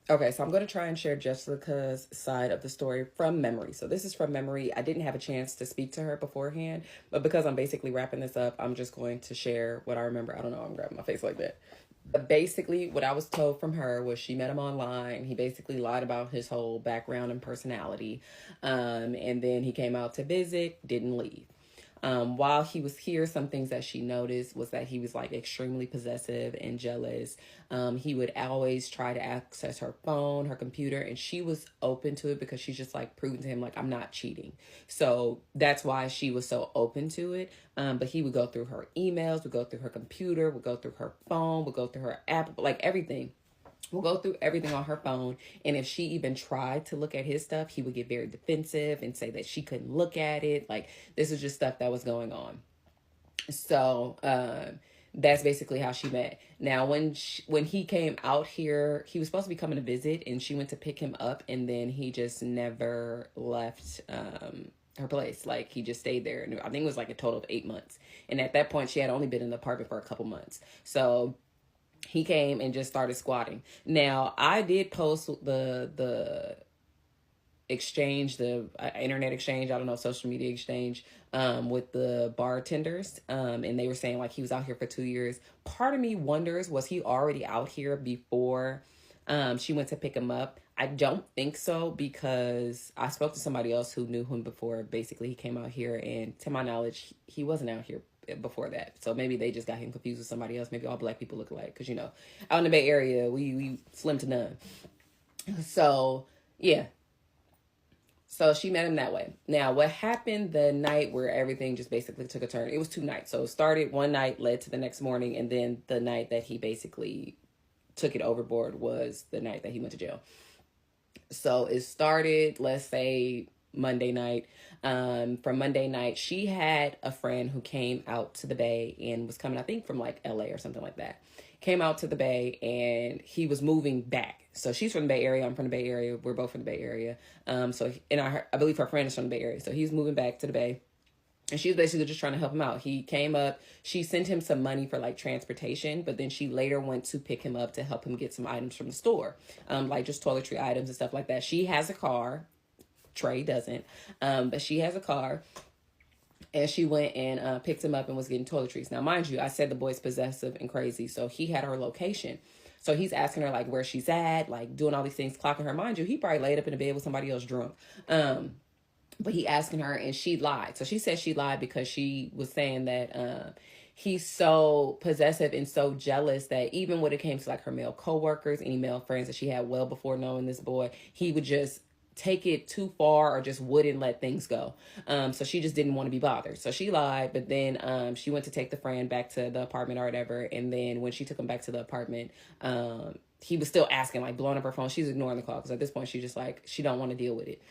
Okay, so I'm going to try and share Jessica's side of the story from memory. So this is from memory. I didn't have a chance to speak to her beforehand, but because I'm basically wrapping this up, I'm just going to share what I remember. I don't know, I'm grabbing my face like that. But basically, what I was told from her was she met him online. He basically lied about his whole background and personality. And then he came out to visit, didn't leave. While he was here, some things that she noticed was that he was like extremely possessive and jealous. He would always try to access her phone, her computer, and she was open to it because she's just like proving to him, like, I'm not cheating. So that's why she was so open to it. But he would go through her emails, would go through her computer, would go through her phone, would go through her app, like everything. We'll go through everything on her phone. And if she even tried to look at his stuff, he would get very defensive and say that she couldn't look at it. Like, this is just stuff that was going on. So, that's basically how she met. Now, when he came out here, he was supposed to be coming to visit, and she went to pick him up, and then he just never left her place. Like, he just stayed there. And I think it was like a total of 8 months. And at that point, she had only been in the apartment for a couple months. So he came and just started squatting. Now, I did post the exchange, the internet exchange, I don't know, social media exchange, with the bartenders. And they were saying like he was out here for 2 years. Part of me wonders, was he already out here before she went to pick him up? I don't think so, because I spoke to somebody else who knew him before. Basically, he came out here, and to my knowledge, he wasn't out here before that. So maybe they just got him confused with somebody else. Maybe all black people look alike, because, you know, out in the Bay Area, we slim to none. So, yeah. So she met him that way. Now, what happened the night where everything just basically took a turn? It was 2 nights. So it started one night, led to the next morning, and then the night that he basically took it overboard was the night that he went to jail. So it started, let's say, Monday night. From Monday night, she had a friend who came out to the Bay and was coming, I think, from like LA or something like that. Came out to the Bay, and he was moving back. So she's from the Bay Area. I'm from the Bay Area. We're both from the Bay Area. I believe her friend is from the Bay Area. So he's moving back to the Bay. And she was basically just trying to help him out. He came up. She sent him some money for like transportation, but then she later went to pick him up to help him get some items from the store, like just toiletry items and stuff like that. She has a car. Trey doesn't, but she has a car. And she went and picked him up and was getting toiletries. Now, mind you, I said the boy's possessive and crazy, so he had her location. So he's asking her like where she's at, like doing all these things, clocking her. Mind you, he probably laid up in the bed with somebody else drunk. But he asking her, and she lied. So she said she lied because she was saying that he's so possessive and so jealous that even when it came to like her male coworkers, any male friends that she had well before knowing this boy, he would just take it too far or just wouldn't let things go. So she just didn't want to be bothered. So she lied, but then she went to take the friend back to the apartment or whatever. And then when she took him back to the apartment, he was still asking, like blowing up her phone. She's ignoring the call because at this point she just like, she don't want to deal with it.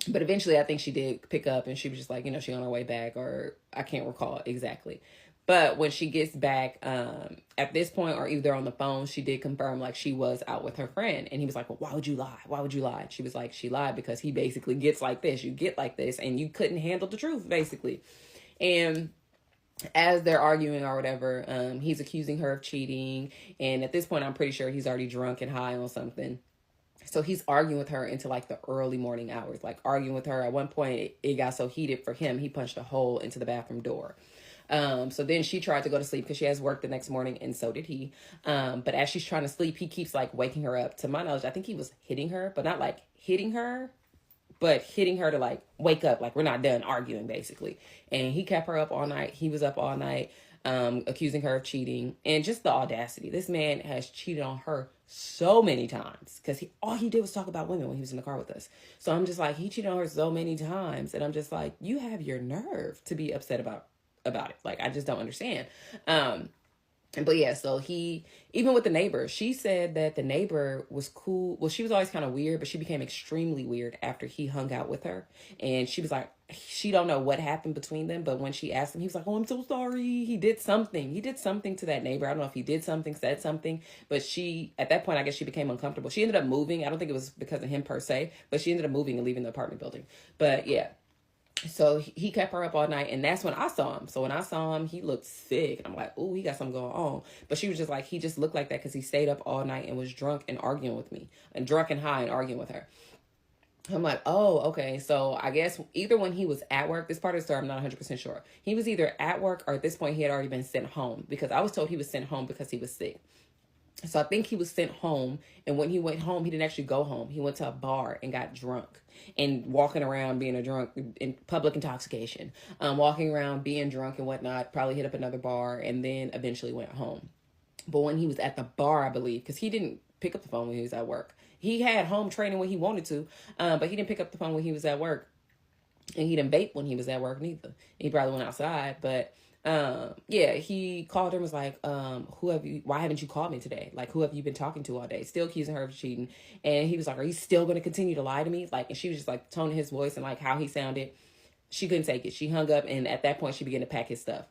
But eventually I think she did pick up, and she was just like, you know, she on her way back, or I can't recall exactly. But when she gets back, at this point, or either on the phone, she did confirm like she was out with her friend. And he was like, well, why would you lie? Why would you lie? She was like, she lied because he basically gets like this. You get like this, and you couldn't handle the truth, basically. And as they're arguing or whatever, he's accusing her of cheating. And at this point, I'm pretty sure he's already drunk and high on something. So he's arguing with her into like the early morning hours, like arguing with her. At one point, it got so heated for him, he punched a hole into the bathroom door. So then she tried to go to sleep because she has work the next morning, and so did he. But as she's trying to sleep, he keeps like waking her up. To my knowledge, I think he was hitting her, but not like hitting her, but hitting her to like wake up, like we're not done arguing, basically. And he kept her up all night. He was up all night, accusing her of cheating. And just the audacity. This man has cheated on her so many times, because all he did was talk about women when he was in the car with us. So I'm just like, he cheated on her so many times, and I'm just like, you have your nerve to be upset about it. Like, I just don't understand. But yeah, so he, even with the neighbor, she said that the neighbor was cool. Well, she was always kind of weird, but she became extremely weird after he hung out with her. And she was like, she don't know what happened between them, but when she asked him, he was like, oh, I'm so sorry. He did something to that neighbor. I don't know if he did something, said something, but she, at that point, I guess she became uncomfortable. She ended up moving. I don't think it was because of him per se, but she ended up moving and leaving the apartment building. But yeah. So he kept her up all night, and that's when I saw him. So when I saw him, he looked sick, and I'm like, "Oh, he got something going on." But she was just like, he just looked like that because he stayed up all night and was drunk and arguing with me, and drunk and high and arguing with her. I'm like, oh, okay. So I guess either when he was at work, this part of the story I'm not 100% sure. He was either at work or at this point he had already been sent home, because I was told he was sent home because he was sick. So I think he was sent home, and when he went home, he didn't actually go home. He went to a bar and got drunk, and walking around being a drunk in public intoxication, walking around being drunk and whatnot, probably hit up another bar, and then eventually went home. But when he was at the bar, I believe, because he didn't pick up the phone when he was at work. He had home training when he wanted to, but he didn't pick up the phone when he was at work. And he didn't vape when he was at work neither. He probably went outside, but yeah, he called her and was like, why haven't you called me today? Like, who have you been talking to all day? Still accusing her of cheating. And he was like, are you still going to continue to lie to me? Like, and she was just like toning his voice and like how he sounded. She couldn't take it. She hung up, and at that point she began to pack his stuff,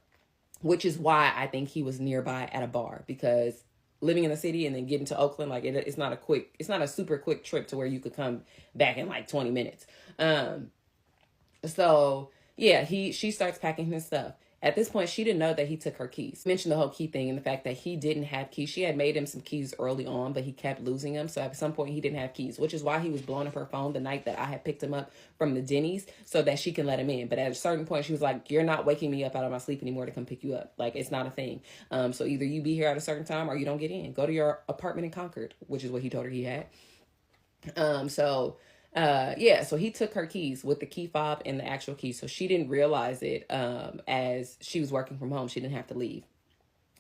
which is why I think he was nearby at a bar, because living in the city and then getting to Oakland, like it's not a super quick trip to where you could come back in like 20 minutes. So yeah, she starts packing his stuff. At this point, she didn't know that he took her keys. Mentioned the whole key thing and the fact that he didn't have keys. She had made him some keys early on, but he kept losing them. So at some point, he didn't have keys, which is why he was blowing up her phone the night that I had picked him up from the Denny's so that she can let him in. But at a certain point, she was like, you're not waking me up out of my sleep anymore to come pick you up. Like, it's not a thing. So either you be here at a certain time or you don't get in. Go to your apartment in Concord, which is what he told her he had. Yeah, so he took her keys with the key fob and the actual key. So she didn't realize it as she was working from home. She didn't have to leave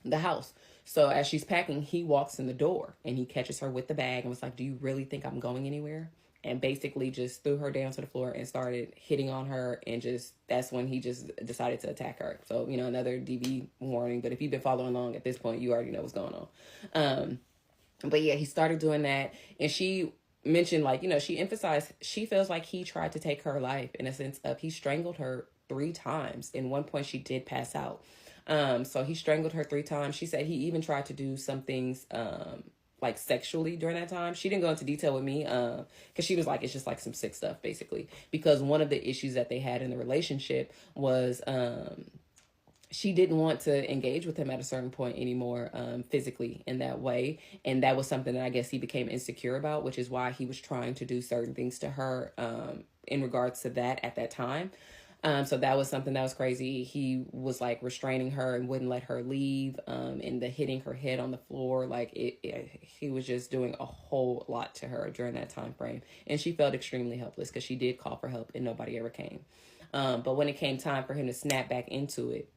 the house. So as she's packing, he walks in the door and he catches her with the bag and was like, do you really think I'm going anywhere? And basically just threw her down to the floor and started hitting on her. And just, that's when he just decided to attack her. So, you know, another DV warning. But if you've been following along at this point, you already know what's going on. But yeah, he started doing that. And she mentioned, like, you know, she emphasized she feels like he tried to take her life, in a sense of he strangled her 3 times. In one point, she did pass out. So he strangled her 3 times. She said he even tried to do some things like sexually during that time. She didn't go into detail with me because she was like, it's just like some sick stuff, basically. Because one of the issues that they had in the relationship was she didn't want to engage with him at a certain point anymore physically in that way. And that was something that I guess he became insecure about, which is why he was trying to do certain things to her in regards to that at that time. So that was something that was crazy. He was like restraining her and wouldn't let her leave, and the hitting her head on the floor. Like he was just doing a whole lot to her during that time frame. And she felt extremely helpless because she did call for help and nobody ever came. But when it came time for him to snap back into it,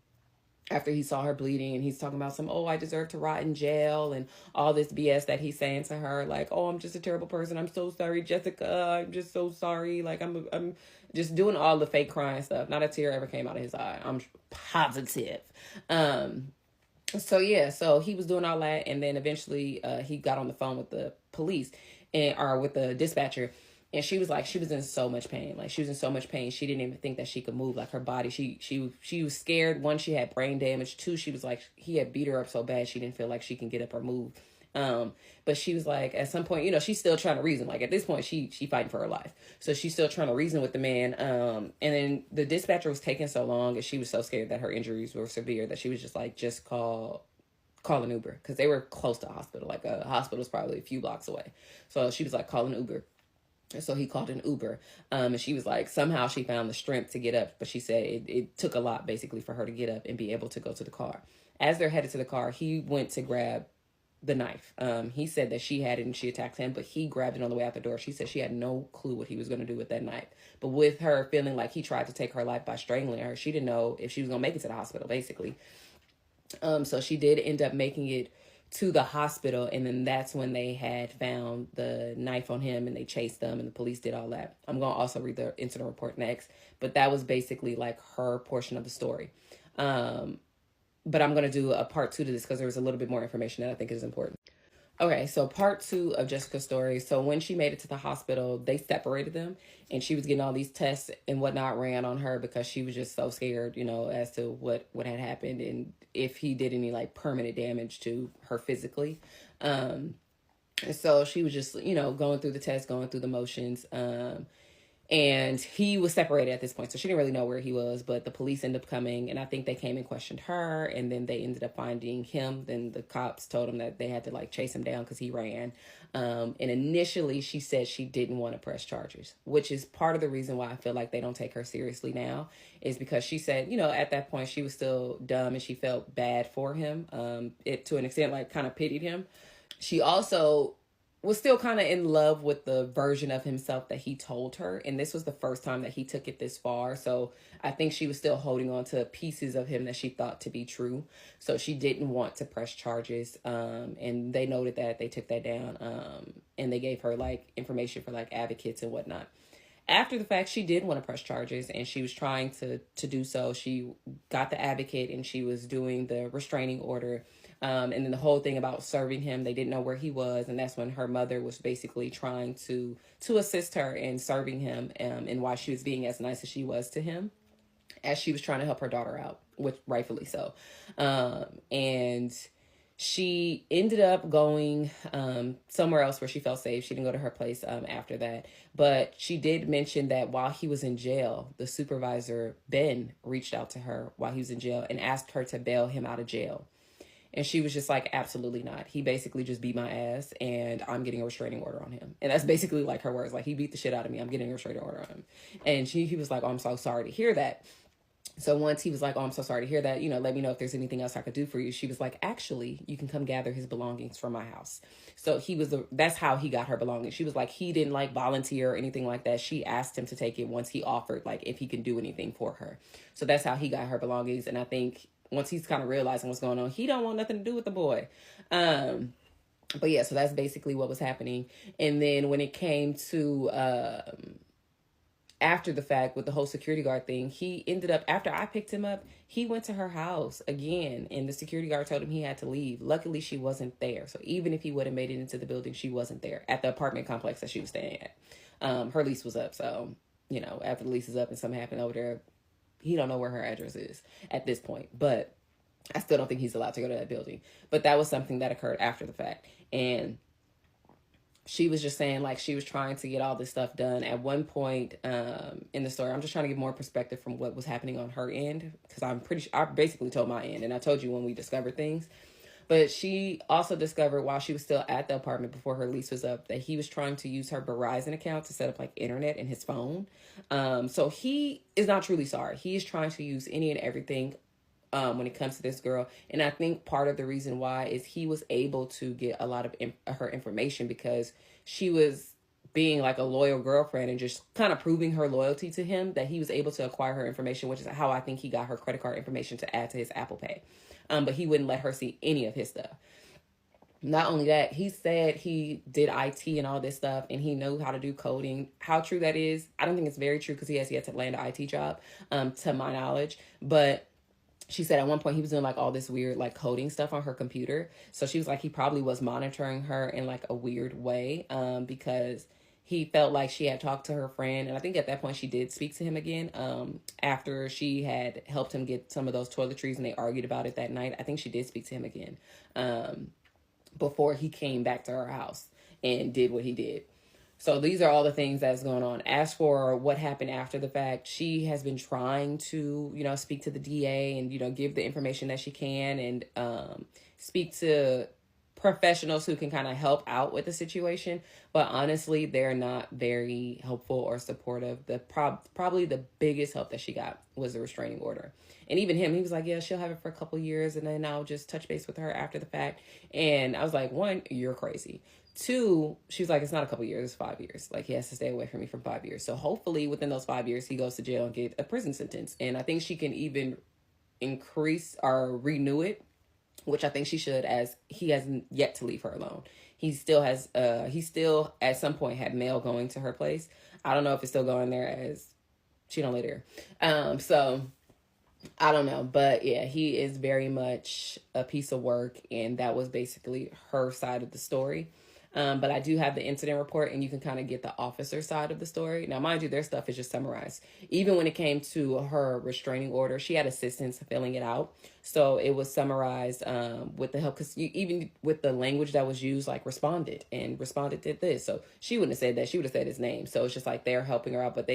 after he saw her bleeding and he's talking about some, oh, I deserve to rot in jail and all this BS that he's saying to her, like, oh, I'm just a terrible person. I'm so sorry, Jessica. I'm just so sorry. Like, I'm just doing all the fake crying stuff. Not a tear ever came out of his eye. I'm positive. So yeah, so he was doing all that. And then eventually he got on the phone with the police or with the dispatcher. And she was like, she was in so much pain. Like, she was in so much pain. She didn't even think that she could move. Like, her body, she was scared. 1, she had brain damage. 2, she was like, he had beat her up so bad she didn't feel like she can get up or move. But she was like, at some point, you know, she's still trying to reason. Like, at this point, she fighting for her life. So she's still trying to reason with the man. And then the dispatcher was taking so long and she was so scared that her injuries were severe that she was just like, just call an Uber. Because they were close to a hospital. Like, a hospital was probably a few blocks away. So she was like, call an Uber. So he called an Uber, and she was like, somehow she found the strength to get up, but she said it took a lot basically for her to get up and be able to go to the car. As they're headed to the car, he went to grab the knife. He said that she had it and she attacked him, but he grabbed it on the way out the door. She said she had no clue what he was going to do with that knife. But with her feeling like he tried to take her life by strangling her, she didn't know if she was going to make it to the hospital, basically. So she did end up making it to the hospital, and then that's when they had found the knife on him and they chased them and the police did all that. I'm going to also read the incident report next, but that was basically like her portion of the story. But I'm going to do a part 2 to this because there was a little bit more information that I think is important. Okay, so part 2 of Jessica's story. So when she made it to the hospital, they separated them and she was getting all these tests and whatnot ran on her because she was just so scared, you know, as to what had happened and if he did any like permanent damage to her physically. And so she was just, you know, going through the tests, going through the motions. And he was separated at this point, so she didn't really know where he was. But the police ended up coming, and I think they came and questioned her, and then they ended up finding him. Then the cops told him that they had to like chase him down because he ran. And initially she said she didn't want to press charges, which is part of the reason why I feel like they don't take her seriously now, is because she said, you know, at that point she was still dumb and she felt bad for him. It to an extent like kind of pitied him. She also was still kind of in love with the version of himself that he told her. And this was the first time that he took it this far. So I think she was still holding on to pieces of him that she thought to be true. So she didn't want to press charges. And they noted that, they took that down. And they gave her like information for like advocates and whatnot. After the fact, she did want to press charges, and she was trying to do so. She got the advocate, and she was doing the restraining order. And then the whole thing about serving him, they didn't know where he was. And that's when her mother was basically trying to assist her in serving him, and why she was being as nice as she was to him, as she was trying to help her daughter out, which rightfully so. And she ended up going somewhere else where she felt safe. She didn't go to her place after that. But she did mention that while he was in jail, the supervisor, Ben, reached out to her while he was in jail and asked her to bail him out of jail. And she was just like, absolutely not. He basically just beat my ass, and I'm getting a restraining order on him. And that's basically like her words. Like, he beat the shit out of me. I'm getting a restraining order on him. And he was like, oh, I'm so sorry to hear that. So once he was like, oh, I'm so sorry to hear that, you know, let me know if there's anything else I could do for you. She was like, actually, you can come gather his belongings from my house. So that's how he got her belongings. She was like, he didn't like volunteer or anything like that. She asked him to take it once he offered, like, if he can do anything for her. So that's how he got her belongings. And I think once he's kind of realizing what's going on, he don't want nothing to do with the boy. But yeah, so that's basically what was happening. And then when it came to, after the fact with the whole security guard thing, he ended up, after I picked him up, he went to her house again, and the security guard told him he had to leave. Luckily, she wasn't there. So even if he would have made it into the building, she wasn't there at the apartment complex that she was staying at. Her lease was up. So, you know, after the lease is up and something happened over there, he don't know where her address is at this point. But I still don't think he's allowed to go to that building. But that was something that occurred after the fact. And she was just saying, like, she was trying to get all this stuff done. At one point in the story, I'm just trying to give more perspective from what was happening on her end, because I'm pretty sure I basically told my end, and I told you when we discovered things. But she also discovered while she was still at the apartment before her lease was up that he was trying to use her Verizon account to set up like internet in his phone. So he is not truly sorry. He is trying to use any and everything when it comes to this girl. And I think part of the reason why is he was able to get a lot of her information because she was being like a loyal girlfriend and just kind of proving her loyalty to him, that he was able to acquire her information, which is how I think he got her credit card information to add to his Apple Pay. But he wouldn't let her see any of his stuff. Not only that, he said he did IT and all this stuff and he knows how to do coding. How true that is, I don't think it's very true because he has yet to land an IT job, to my knowledge. But she said at one point he was doing like all this weird like coding stuff on her computer. So she was like, he probably was monitoring her in like a weird way, because he felt like she had talked to her friend. And I think at that point she did speak to him again, after she had helped him get some of those toiletries and they argued about it that night. I think she did speak to him again, before he came back to her house and did what he did. So these are all the things that's going on. As for what happened after the fact, she has been trying to, you know, speak to the DA and, you know, give the information that she can and speak to professionals who can kind of help out with the situation. But honestly, they're not very helpful or supportive. Probably the biggest help that she got was the restraining order. And even him, he was like, yeah, she'll have it for a couple years and then I'll just touch base with her after the fact. And I was like, one, you're crazy. Two, she was like, it's not a couple years, it's 5 years. Like, he has to stay away from me for 5 years. So hopefully within those 5 years, he goes to jail and get a prison sentence. And I think she can even increase or renew it, which I think she should, as he hasn't yet to leave her alone. He still at some point had mail going to her place. I don't know if it's still going there, as she don't live there. So I don't know, but yeah, he is very much a piece of work, and that was basically her side of the story. But I do have the incident report, and you can kind of get the officer side of the story. Now, mind you, their stuff is just summarized. Even when it came to her restraining order, she had assistance filling it out. So it was summarized with the help, because even with the language that was used, like responded, and responded did this. So she wouldn't have said that. She would have said his name. So it's just like they're helping her out, but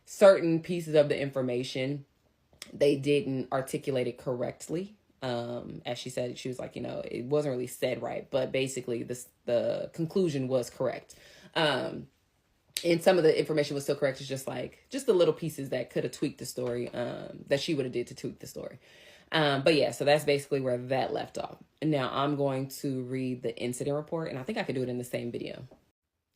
certain pieces of the information, they didn't articulate it correctly. As she said, she was like, it wasn't really said right, but basically the conclusion was correct. And some of the information was still correct. It's just the little pieces that could have tweaked the story, that she would have did to tweak the story. But yeah, so that's basically where that left off. And now I'm going to read the incident report, and I think I could do it in the same video.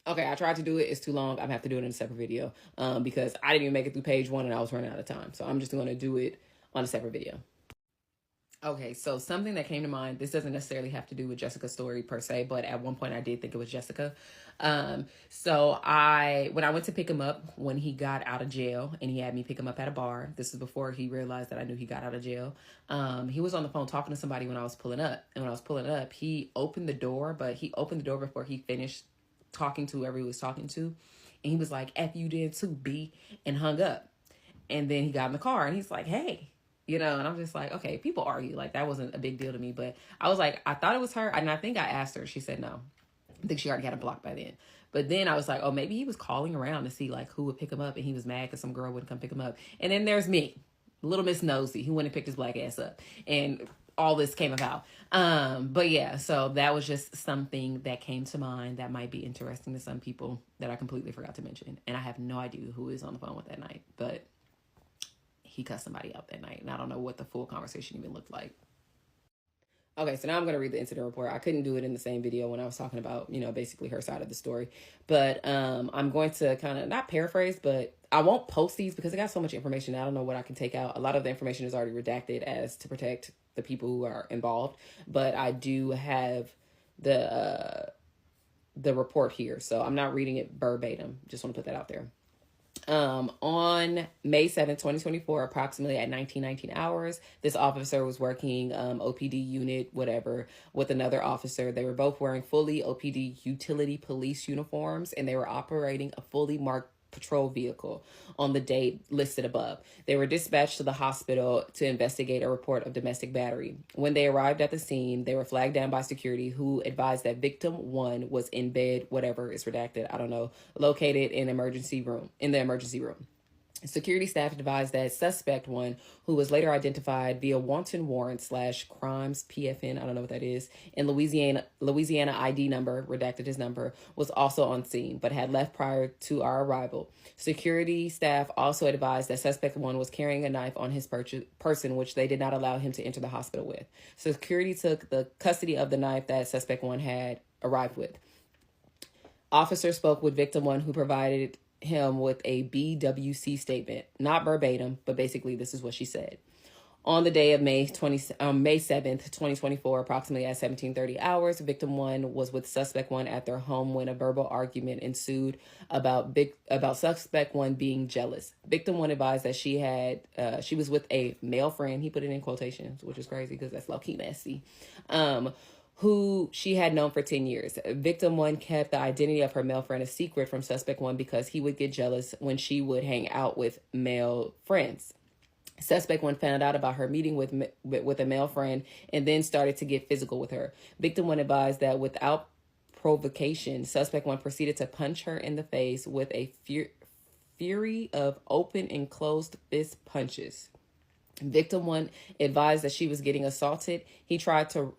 Okay, I tried to do it. It's too long. I'm going to have to do it in a separate video, because I didn't even make it through page 1 and I was running out of time. So I'm just going to do it on a separate video. Okay, so something that came to mind, this doesn't necessarily have to do with Jessica's story per se, but at one point I did think it was Jessica. So when I went to pick him up when he got out of jail, and he had me pick him up at a bar, this is before he realized that I knew he got out of jail. He was on the phone talking to somebody when I was pulling up. And when I was pulling up, he opened the door, but he opened the door before he finished talking to whoever he was talking to. And he was like, F you did too, B, and hung up. And then he got in the car and he's like, hey. And I'm just like, okay, people argue. Like, that wasn't a big deal to me. But I was like, I thought it was her. And I think I asked her. She said no. I think she already had him blocked by then. But then I was like, oh, maybe he was calling around to see, like, who would pick him up. And he was mad because some girl wouldn't come pick him up. And then there's me, little Miss Nosy, who went and picked his black ass up. And all this came about. But yeah, so that was just something that came to mind that might be interesting to some people that I completely forgot to mention. And I have no idea who is on the phone with that night. But he cussed somebody out that night, and I don't know what the full conversation even looked like. Okay, so now I'm going to read the incident report. I couldn't do it in the same video when I was talking about, basically her side of the story. But I'm going to kind of, not paraphrase, but I won't post these because I got so much information. I don't know what I can take out. A lot of the information is already redacted as to protect the people who are involved. But I do have the report here. So I'm not reading it verbatim. Just want to put that out there. On May 7th, 2024, approximately at 19 hours, this officer was working OPD unit, whatever, with another officer. They were both wearing fully OPD utility police uniforms, and they were operating a fully marked patrol vehicle on the date listed above. They were dispatched to the hospital to investigate a report of domestic battery. When they arrived at the scene, they were flagged down by security, who advised that victim 1 was in bed, whatever is redacted, I don't know, located in the emergency room. Security staff advised that suspect 1, who was later identified via wanton warrant / crimes PFN, I don't know what that is, and Louisiana ID number, redacted his number, was also on scene, but had left prior to our arrival. Security staff also advised that suspect 1 was carrying a knife on his person, which they did not allow him to enter the hospital with. Security took the custody of the knife that suspect 1 had arrived with. Officers spoke with victim 1, who provided him with a BWC statement, not verbatim, but basically this is what she said. On the day of May 7th, 2024, approximately at 17:30 hours, victim 1 was with suspect 1 at their home when a verbal argument ensued about suspect 1 being jealous. Victim 1 advised that she was with a male friend. He put it in quotations, which is crazy because that's low-key messy. Who she had known for 10 years. Victim 1 kept the identity of her male friend a secret from suspect 1 because he would get jealous when she would hang out with male friends. Suspect 1 found out about her meeting with a male friend and then started to get physical with her. Victim 1 advised that without provocation, suspect 1 proceeded to punch her in the face with a fury of open and closed fist punches. Victim 1 advised that she was getting assaulted. She tried to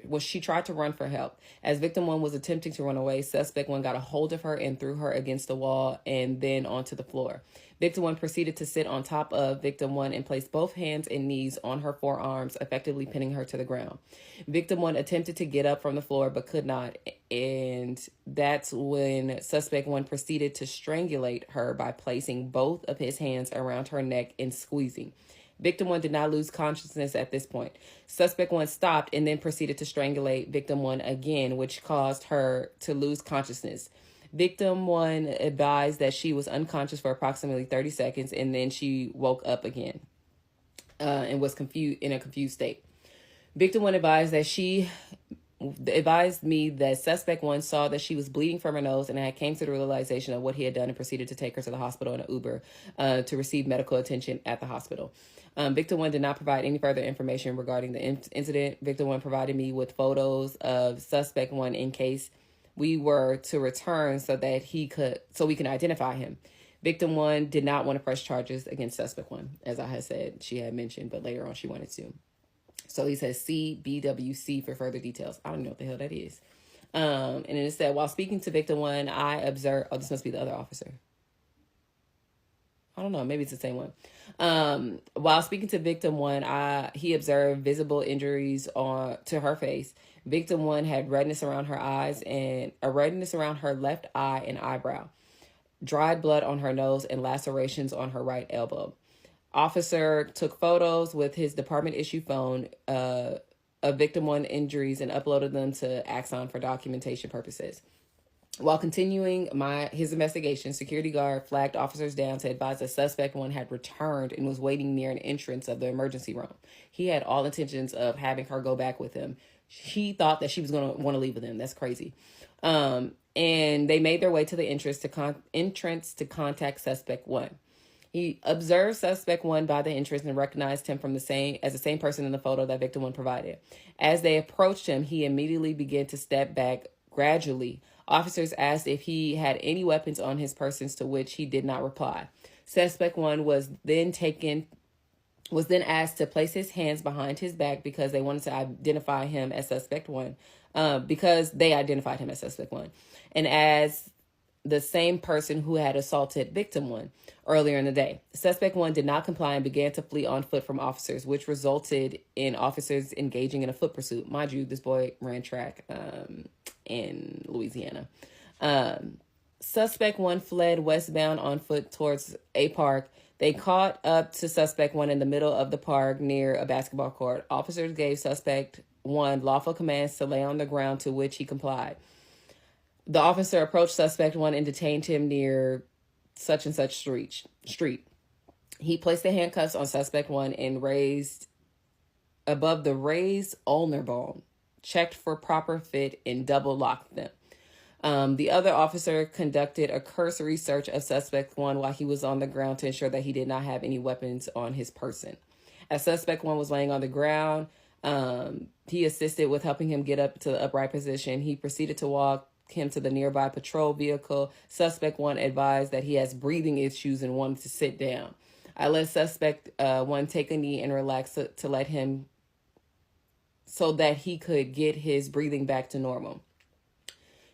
run for help. As victim 1 was attempting to run away, suspect 1 got a hold of her and threw her against the wall and then onto the floor. Victim 1 proceeded to sit on top of victim 1 and place both hands and knees on her forearms, effectively pinning her to the ground. Victim 1 attempted to get up from the floor but could not, and that's when suspect 1 proceeded to strangulate her by placing both of his hands around her neck and squeezing. Victim 1 did not lose consciousness at this point. Suspect 1 stopped and then proceeded to strangulate victim 1 again, which caused her to lose consciousness. Victim 1 advised that she was unconscious for approximately 30 seconds and then she woke up again and was in a confused state. Victim 1 advised that she advised me that suspect one saw that she was bleeding from her nose and had came to the realization of what he had done and proceeded to take her to the hospital in an Uber to receive medical attention at the hospital. Victim one did not provide any further information regarding the incident. Victim one provided me with photos of suspect one in case we were to return so we can identify him. Victim one did not want to press charges against suspect one, as I had said, she had mentioned, but later on she wanted to. So he says CBWC for further details. I don't know what the hell that is. And then it said, while speaking to victim one, I observed, this must be the other officer. I don't know, maybe it's the same one. While speaking to victim one, he observed visible injuries to her face. Victim one had redness around her eyes and a redness around her left eye and eyebrow, dried blood on her nose, and lacerations on her right elbow. Officer took photos with his department-issued phone of victim one injuries and uploaded them to Axon for documentation purposes. While continuing his investigation, security guard flagged officers down to advise that suspect one had returned and was waiting near an entrance of the emergency room. He had all intentions of having her go back with him. He thought that she was going to want to leave with him. That's crazy. And they made their way to the entrance to contact suspect one. He observed suspect one by the entrance and recognized him as the same person in the photo that victim one provided. As they approached him, he immediately began to step back gradually. Officers asked if he had any weapons on his person, to which he did not reply. Suspect one was then asked to place his hands behind his back because they wanted to identify him as suspect one, because they identified him as suspect one, and as the same person who had assaulted victim one earlier in the day. Suspect one did not comply and began to flee on foot from officers, which resulted in officers engaging in a foot pursuit. Mind you, this boy ran track in Louisiana. Suspect one fled westbound on foot towards a park. They caught up to suspect one in the middle of the park near a basketball court. Officers gave suspect one lawful commands to lay on the ground, to which he complied. The officer approached suspect one and detained him near such and such street. He placed the handcuffs on suspect one and raised above the raised ulnar bone, checked for proper fit, and double locked them. The other officer conducted a cursory search of suspect one while he was on the ground to ensure that he did not have any weapons on his person. As suspect one was laying on the ground, he assisted with helping him get up to the upright position. He proceeded to walk him to the nearby patrol vehicle. Suspect one advised that he has breathing issues and wanted to sit down. I let suspect one take a knee and relax to let him, so that he could get his breathing back to normal.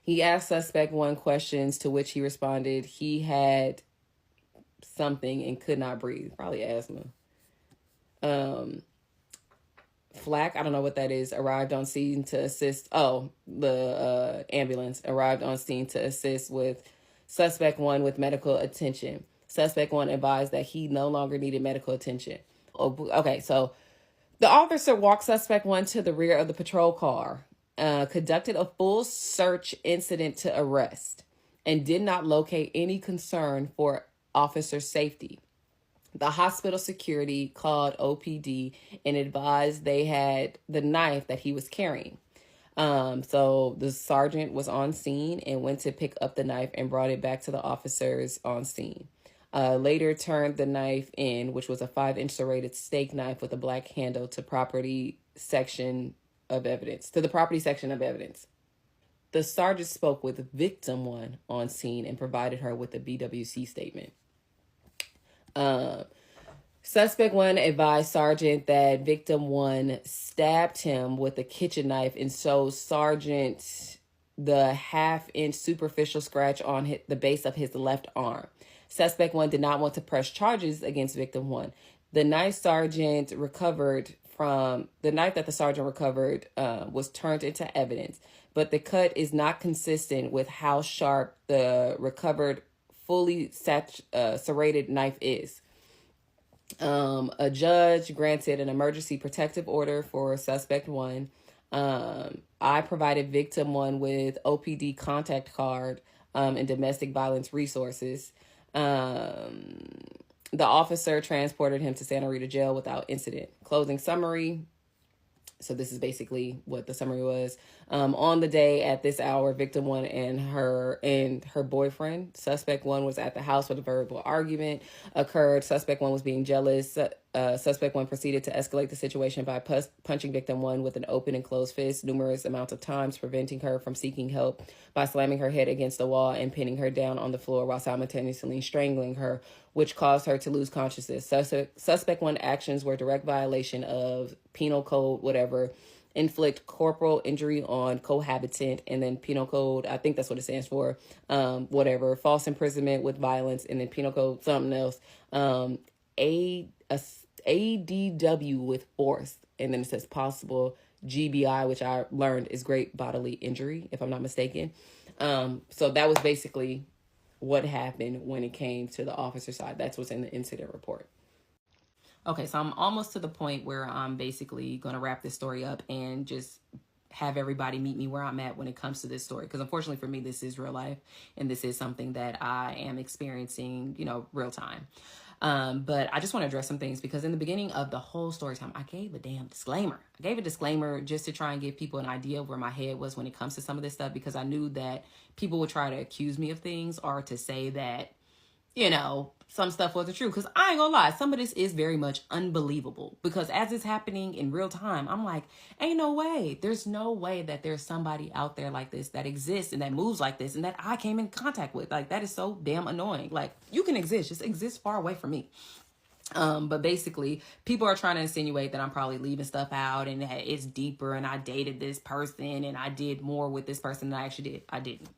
He asked suspect one questions, to which he responded he had something and could not breathe, probably asthma. Flack, I don't know what that is, arrived on scene to assist. The ambulance arrived on scene to assist with suspect one with medical attention. Suspect one advised that he no longer needed medical attention. Okay, so the officer walked suspect one to the rear of the patrol car, conducted a full search incident to arrest, and did not locate any concern for officer safety. The hospital security called OPD and advised they had the knife that he was carrying. So the sergeant was on scene and went to pick up the knife and brought it back to the officers on scene. Later turned the knife in, which was a 5-inch serrated steak knife with a black handle, to the property section of evidence. The sergeant spoke with victim one on scene and provided her with a BWC statement. Suspect one advised sergeant that victim one stabbed him with a kitchen knife and showed sergeant the 1/2-inch superficial scratch on the base of his left arm. Suspect one did not want to press charges against victim one. The knife that the sergeant recovered was turned into evidence, but the cut is not consistent with how sharp the recovered fully serrated knife is. A judge granted an emergency protective order for suspect one. I provided victim one with OPD contact card and domestic violence resources. The officer transported him to Santa Rita jail without incident. Closing summary. So this is basically what the summary was. On the day at this hour, victim one and her boyfriend, suspect one, was at the house where the verbal argument occurred. Suspect one was being jealous. Suspect one proceeded to escalate the situation by punching victim one with an open and closed fist numerous amounts of times, preventing her from seeking help by slamming her head against the wall and pinning her down on the floor while simultaneously strangling her, which caused her to lose consciousness. Suspect one actions were direct violation of penal code, whatever, inflict corporal injury on cohabitant, and then penal code, I think that's what it stands for, whatever, false imprisonment with violence, and then penal code something else, ADW with force, and then it says possible GBI, which I learned is great bodily injury, if I'm not mistaken. So that was basically what happened when it came to the officer side. That's what's in the incident report. Okay, so I'm almost to the point where I'm basically going to wrap this story up and just have everybody meet me where I'm at when it comes to this story. Because unfortunately for me, this is real life, and this is something that I am experiencing, real time. But I just want to address some things, because in the beginning of the whole story time, I gave a damn disclaimer. I gave a disclaimer just to try and give people an idea of where my head was when it comes to some of this stuff, because I knew that people would try to accuse me of things or to say that, some stuff wasn't true. Because I ain't gonna lie, some of this is very much unbelievable, because as it's happening in real time, I'm like, ain't no way. There's no way that there's somebody out there like this that exists and that moves like this and that I came in contact with. Like, that is so damn annoying. Like, you can exist, just exist far away from me. But basically, people are trying to insinuate that I'm probably leaving stuff out and that it's deeper and I dated this person and I did more with this person than I actually did. I didn't.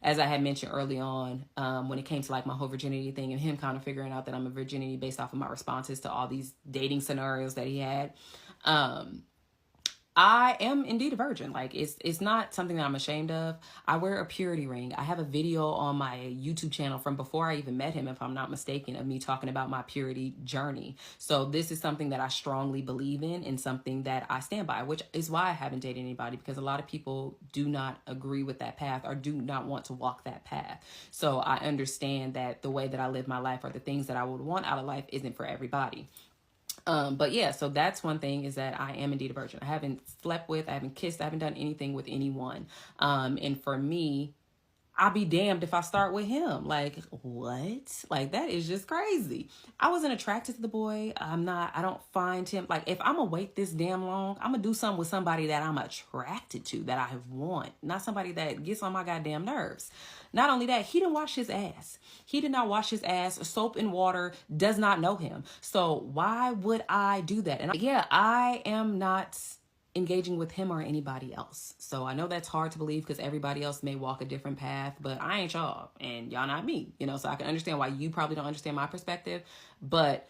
As I had mentioned early on, when it came to like my whole virginity thing and him kind of figuring out that I'm a virginity based off of my responses to all these dating scenarios that he had, I am indeed a virgin. Like, it's not something that I'm ashamed of. I wear a purity ring. I have a video on my YouTube channel from before I even met him, if I'm not mistaken, of me talking about my purity journey. So this is something that I strongly believe in and something that I stand by, which is why I haven't dated anybody, because a lot of people do not agree with that path or do not want to walk that path. So I understand that the way that I live my life or the things that I would want out of life isn't for everybody. But yeah, so that's one thing, is that I am indeed a virgin. I haven't slept with, I haven't kissed, I haven't done anything with anyone. And for me, I'll be damned if I start with him. Like, what? Like, that is just crazy. I wasn't attracted to the boy. I don't find him, like, if I'm gonna wait this damn long, I'm gonna do something with somebody that I'm attracted to, that I want, not somebody that gets on my goddamn nerves. Not only that, he didn't wash his ass. He did not wash his ass. Soap and water does not know him. So why would I do that? And I am not engaging with him or anybody else. So I know that's hard to believe, because everybody else may walk a different path, but I ain't y'all and y'all not me, so I can understand why you probably don't understand my perspective, but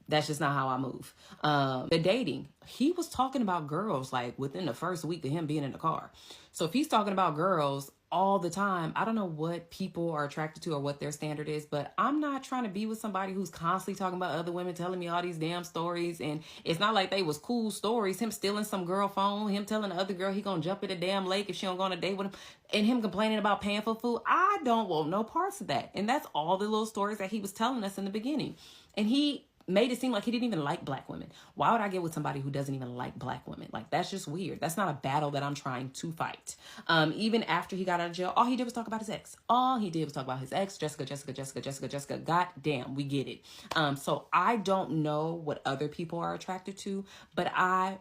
that's just not how I move. The dating, he was talking about girls like within the first week of him being in the car. So if he's talking about girls all the time, I don't know what people are attracted to or what their standard is, but I'm not trying to be with somebody who's constantly talking about other women, telling me all these damn stories. And it's not like they was cool stories. Him stealing some girl phone, him telling the other girl he gonna jump in the damn lake if she don't go on a date with him, and him complaining about paying for food. I don't want no parts of that. And that's all the little stories that he was telling us in the beginning. And he made it seem like he didn't even like black women. Why would I get with somebody who doesn't even like black women? Like, that's just weird. That's not a battle that I'm trying to fight. Even after he got out of jail, all he did was talk about his ex. All he did was talk about his ex, Jessica. God damn, we get it. So I don't know what other people are attracted to, but I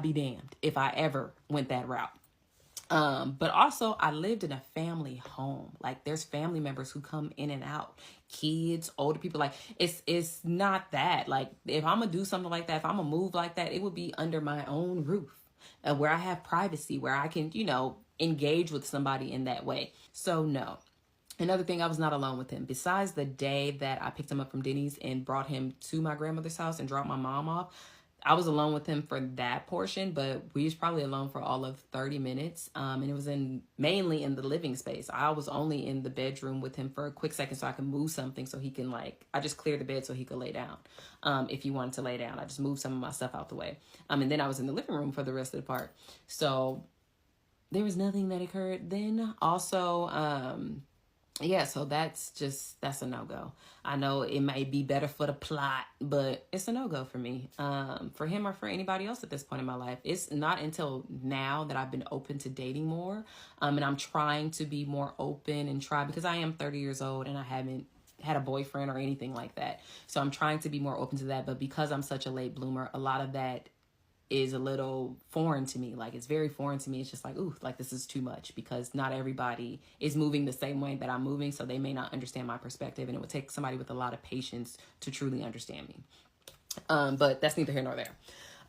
be damned if I ever went that route. But also I lived in a family home. Like, there's family members who come in and out, kids, older people. Like, it's not that, like, if I'm gonna do something like that, if I'm gonna move like that, it would be under my own roof, where I have privacy, where I can, engage with somebody in that way. So no. Another thing, I was not alone with him. Besides the day that I picked him up from Denny's and brought him to my grandmother's house and dropped my mom off, I was alone with him for that portion, but we was probably alone for all of 30 minutes. And it was mainly in the living space. I was only in the bedroom with him for a quick second so I could move something so he can, I just cleared the bed so he could lay down. If he wanted to lay down, I just moved some of my stuff out the way. And then I was in the living room for the rest of the part. So there was nothing that occurred then. Also, yeah, so that's a no-go. I know it may be better for the plot, but it's a no-go for me. For him or for anybody else at this point in my life. It's not until now that I've been open to dating more. And I'm trying to be more open and try, because I am 30 years old and I haven't had a boyfriend or anything like that. So I'm trying to be more open to that. But because I'm such a late bloomer, a lot of that is a little foreign to me. Like, it's very foreign to me. It's just like, ooh, like, this is too much, because not everybody is moving the same way that I'm moving. So they may not understand my perspective, and it would take somebody with a lot of patience to truly understand me. But that's neither here nor there.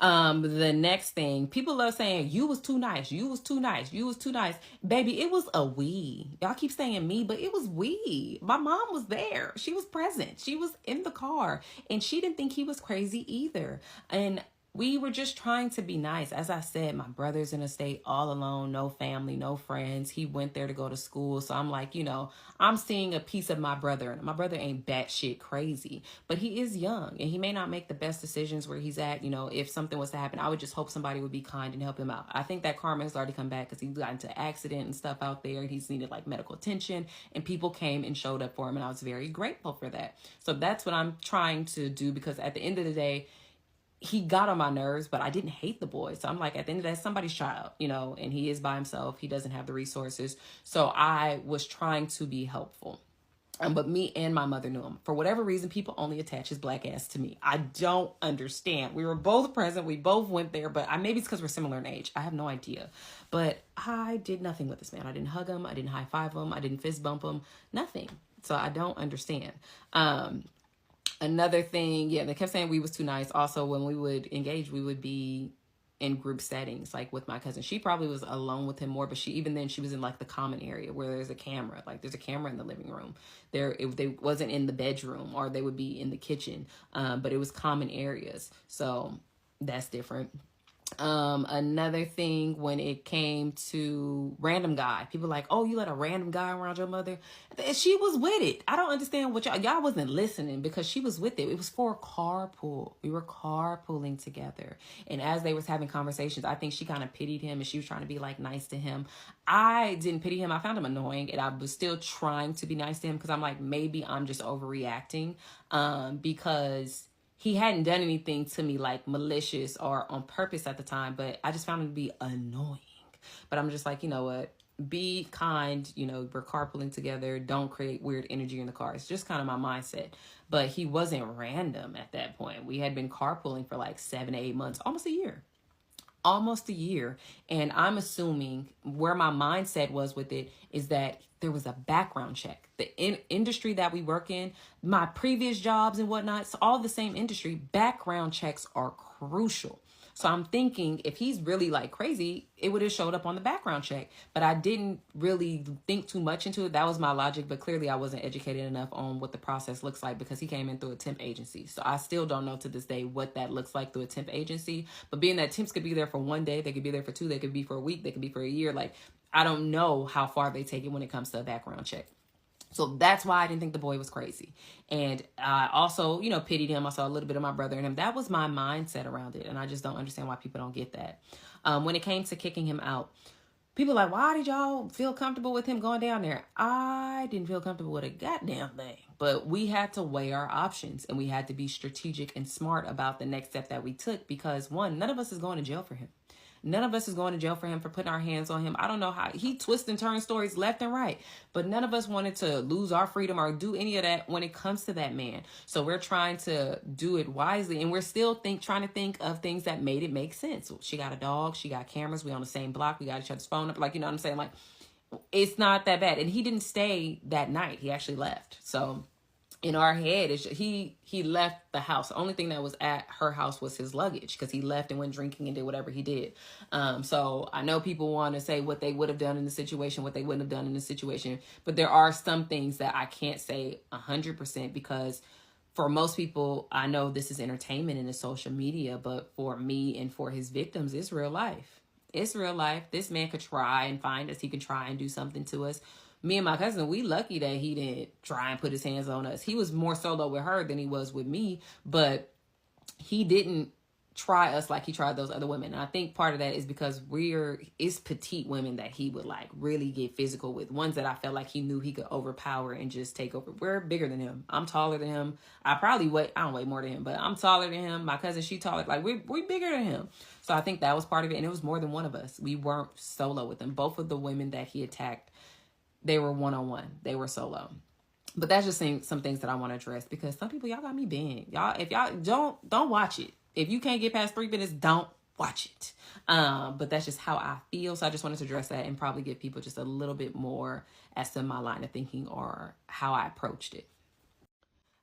The next thing, people love saying, you was too nice, you was too nice, you was too nice. Baby, it was a we. Y'all keep saying me, but it was we. My mom was there. She was present. She was in the car, and she didn't think he was crazy either. And we were just trying to be nice. As I said, my brother's in a state all alone, no family, no friends. He went there to go to school. So I'm like, I'm seeing a piece of my brother. And my brother ain't batshit crazy, but he is young and he may not make the best decisions where he's at. If something was to happen, I would just hope somebody would be kind and help him out. I think that karma has already come back because he got into an accident and stuff out there. And he's needed like medical attention, and people came and showed up for him. And I was very grateful for that. So that's what I'm trying to do, because at the end of the day, he got on my nerves, but I didn't hate the boy. So I'm like, at the end of the day, somebody's child, and he is by himself. He doesn't have the resources. So I was trying to be helpful. But me and my mother knew him. For whatever reason, people only attach his black ass to me. I don't understand. We were both present. We both went there, but maybe it's because we're similar in age. I have no idea. But I did nothing with this man. I didn't hug him. I didn't high five him. I didn't fist bump him. Nothing. So I don't understand. Another thing, yeah, they kept saying we was too nice. Also, when we would engage, we would be in group settings, like with my cousin. She probably was alone with him more, but she was in like the common area where there's a camera. Like, there's a camera in the living room. They wasn't in the bedroom, or they would be in the kitchen, but it was common areas. So that's different. Another thing, when it came to random guy, people like, oh, you let a random guy around your mother? She was with it. I don't understand what y'all wasn't listening, because she was with it. It was for a carpool. We were carpooling together. And as they was having conversations, I think she kind of pitied him, and she was trying to be like nice to him. I didn't pity him. I found him annoying, and I was still trying to be nice to him, because I'm like, maybe I'm just overreacting, because he hadn't done anything to me like malicious or on purpose at the time, but I just found him to be annoying. But I'm just like, you know what? Be kind. We're carpooling together. Don't create weird energy in the car. It's just kind of my mindset. But he wasn't random at that point. We had been carpooling for like 7 to 8 months, almost a year. And I'm assuming where my mindset was with it is that there was a background check. The industry that we work in, my previous jobs and whatnot, it's all the same industry. Background checks are crucial. So I'm thinking, if he's really like crazy, it would have showed up on the background check. But I didn't really think too much into it. That was my logic. But clearly I wasn't educated enough on what the process looks like, because he came in through a temp agency. So I still don't know to this day what that looks like through a temp agency. But being that temps could be there for 1 day, they could be there for 2, they could be for a week, they could be for a year. Like, I don't know how far they take it when it comes to a background check. So that's why I didn't think the boy was crazy. And I also, pitied him. I saw a little bit of my brother in him. That was my mindset around it. And I just don't understand why people don't get that. When it came to kicking him out, people are like, why did y'all feel comfortable with him going down there? I didn't feel comfortable with a goddamn thing. But we had to weigh our options, and we had to be strategic and smart about the next step that we took, because one, none of us is going to jail for him. None of us is going to jail for him for putting our hands on him. I don't know how he twists and turns stories left and right, but none of us wanted to lose our freedom or do any of that when it comes to that man. So we're trying to do it wisely, and we're still trying to think of things that made it make sense. She got a dog. She got cameras. We on the same block. We got each other's phone up. Like, you know what I'm saying? Like, it's not that bad. And he didn't stay that night. He actually left. So in our head, he left the house. The only thing that was at her house was his luggage, because he left and went drinking and did whatever he did. So I know people want to say what they would have done in the situation, what they wouldn't have done in the situation. But there are some things that I can't say 100%, because for most people, I know this is entertainment and it's social media. But for me and for his victims, it's real life. It's real life. This man could try and find us. He can try and do something to us. Me and my cousin, we lucky that he didn't try and put his hands on us. He was more solo with her than he was with me, but he didn't try us like he tried those other women. And I think part of that is because it's petite women that he would like really get physical with. Ones that I felt like he knew he could overpower and just take over. We're bigger than him. I'm taller than him. I don't weigh more than him, but I'm taller than him. My cousin, she taller. Like we bigger than him. So I think that was part of it. And it was more than one of us. We weren't solo with him. Both of the women that he attacked, they were one-on-one. They were solo. But that's just some things that I want to address, because some people, y'all got me banned. Y'all, if y'all don't watch it. If you can't get past 3 minutes, don't watch it. But that's just how I feel. So I just wanted to address that and probably give people just a little bit more as to my line of thinking or how I approached it.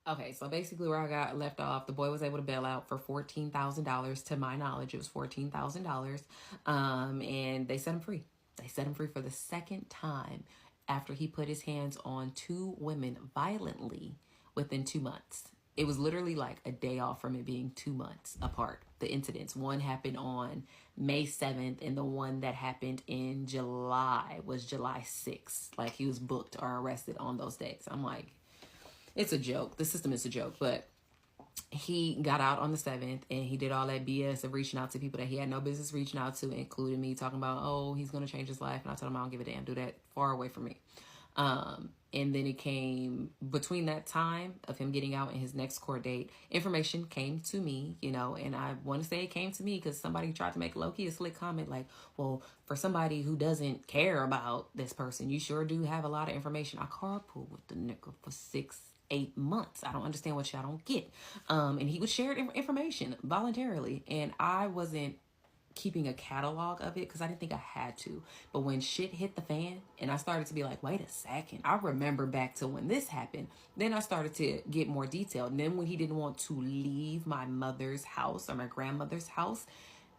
Okay, so basically where I got left off, the boy was able to bail out for $14,000. To my knowledge, it was $14,000. And they set him free. They set him free for the second time after he put his hands on 2 women violently within 2 months. It was literally like a day off from it being 2 months apart. The incidents, one happened on May 7th, and the one that happened in July was July 6th. Like, he was booked or arrested on those days. I'm like, it's a joke. The system is a joke. But he got out on the 7th, and he did all that BS of reaching out to people that he had no business reaching out to, including me, talking about, oh, he's going to change his life. And I told him, I don't give a damn. Do that far away from me. And then it came between that time of him getting out and his next court date, information came to me, and I want to say it came to me because somebody tried to make low-key a slick comment like, well, for somebody who doesn't care about this person, you sure do have a lot of information. I carpooled with the nigga for 6-8 months. I don't understand what y'all don't get. And he would share information voluntarily, and I wasn't keeping a catalog of it because I didn't think I had to. But when shit hit the fan and I started to be like, wait a second, I remember back to when this happened, then I started to get more detailed. And then when he didn't want to leave my mother's house or my grandmother's house,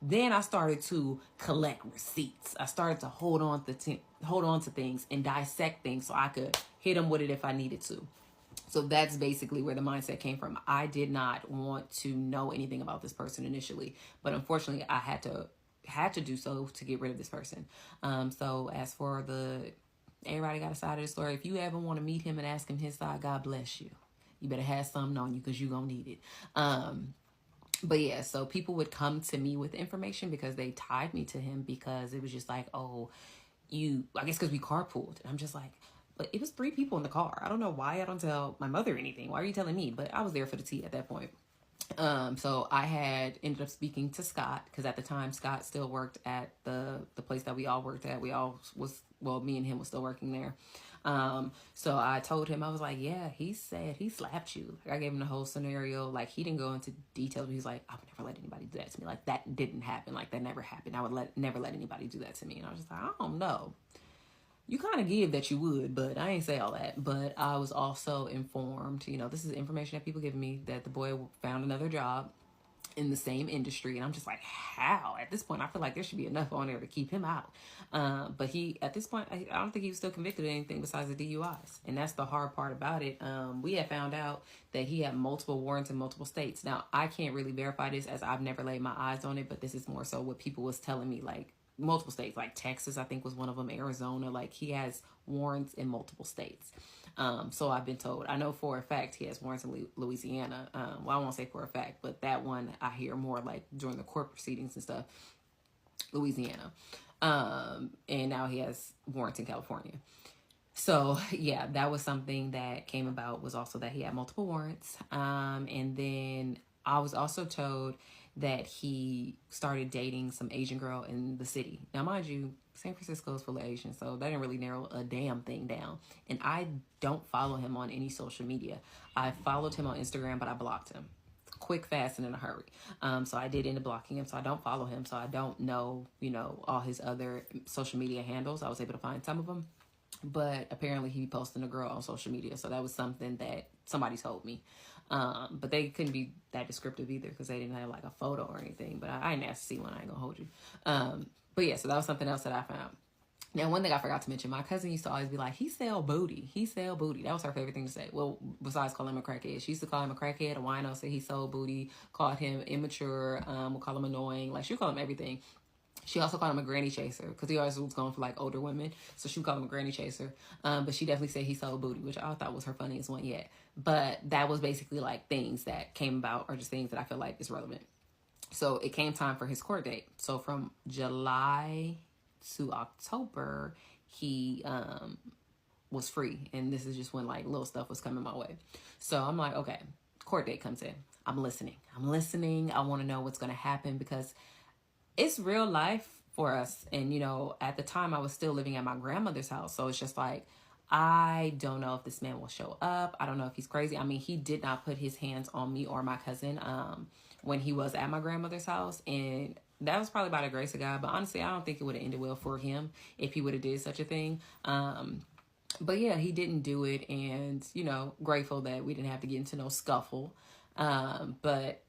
then I started to collect receipts. I started to hold on to things and dissect things so I could hit him with it if I needed to. So that's basically where the mindset came from. I did not want to know anything about this person initially, but unfortunately I had to do so to get rid of this person. So as for everybody got a side of the story. If you ever want to meet him and ask him his side, God bless you. You better have something on you because you're going to need it. But yeah, so people would come to me with information because they tied me to him because it was just like, oh, I guess because we carpooled. And I'm just like, but it was 3 people in the car. I don't know why I don't tell my mother anything. Why are you telling me? But I was there for the tea at that point. So I had ended up speaking to Scott because at the time Scott still worked at the place that we all worked at. Me and him was still working there. So I told him, I was like, yeah, he said he slapped you. I gave him the whole scenario. Like, he didn't go into details, but he's like, I would never let anybody do that to me. Like, that didn't happen. Like, that never happened. I would never let anybody do that to me. And I was just like, I don't know. You kind of give that you would, but I ain't say all that. But I was also informed, this is information that people give me, that the boy found another job in the same industry. And I'm just like, how? At this point, I feel like there should be enough on there to keep him out. But at this point, I don't think he was still convicted of anything besides the DUIs. And that's the hard part about it. We had found out that he had multiple warrants in multiple states. Now, I can't really verify this as I've never laid my eyes on it, but this is more so what people was telling me, like, multiple states, like Texas, I think was one of them, Arizona, like he has warrants in multiple states. So I've been told. I know for a fact he has warrants in Louisiana. Well, I won't say for a fact, but that one I hear more like during the court proceedings and stuff, Louisiana. And now he has warrants in California. So yeah, that was something that came about, was also that he had multiple warrants. And then I was also told that he started dating some Asian girl in the city. Now, mind you, San Francisco is full of Asians, so that didn't really narrow a damn thing down. And I don't follow him on any social media. I followed him on Instagram, but I blocked him. Quick, fast, and in a hurry. So I did end up blocking him, so I don't follow him. So I don't know, all his other social media handles. I was able to find some of them. But apparently he posted a girl on social media. So that was something that somebody told me. But they couldn't be that descriptive either because they didn't have like a photo or anything. But I didn't ask to see one. I ain't gonna hold you. But yeah, so that was something else that I found. Now, one thing I forgot to mention, my cousin used to always be like, he sell booty. He sell booty. That was her favorite thing to say. Well, besides calling him a crackhead. She used to call him a crackhead, a wino, said he sold booty, called him immature, would call him annoying. Like, she would call him everything. She also called him a granny chaser because he always was going for like older women. So she would call him a granny chaser. But she definitely said he sold booty, which I thought was her funniest one yet. But that was basically like things that came about or just things that I feel like is relevant. So it came time for his court date. So from July to October, he was free. And this is just when like little stuff was coming my way. So I'm like, okay, court date comes in. I'm listening. I want to know what's going to happen because it's real life for us. And, you know, at the time I was still living at my grandmother's house. So it's just like, I don't know if this man will show up. I don't know if he's crazy. I mean, he did not put his hands on me or my cousin when he was at my grandmother's house. And that was probably by the grace of God. But honestly, I don't think it would have ended well for him if he would have did such a thing. But yeah, he didn't do it. And, you know, grateful that we didn't have to get into no scuffle. But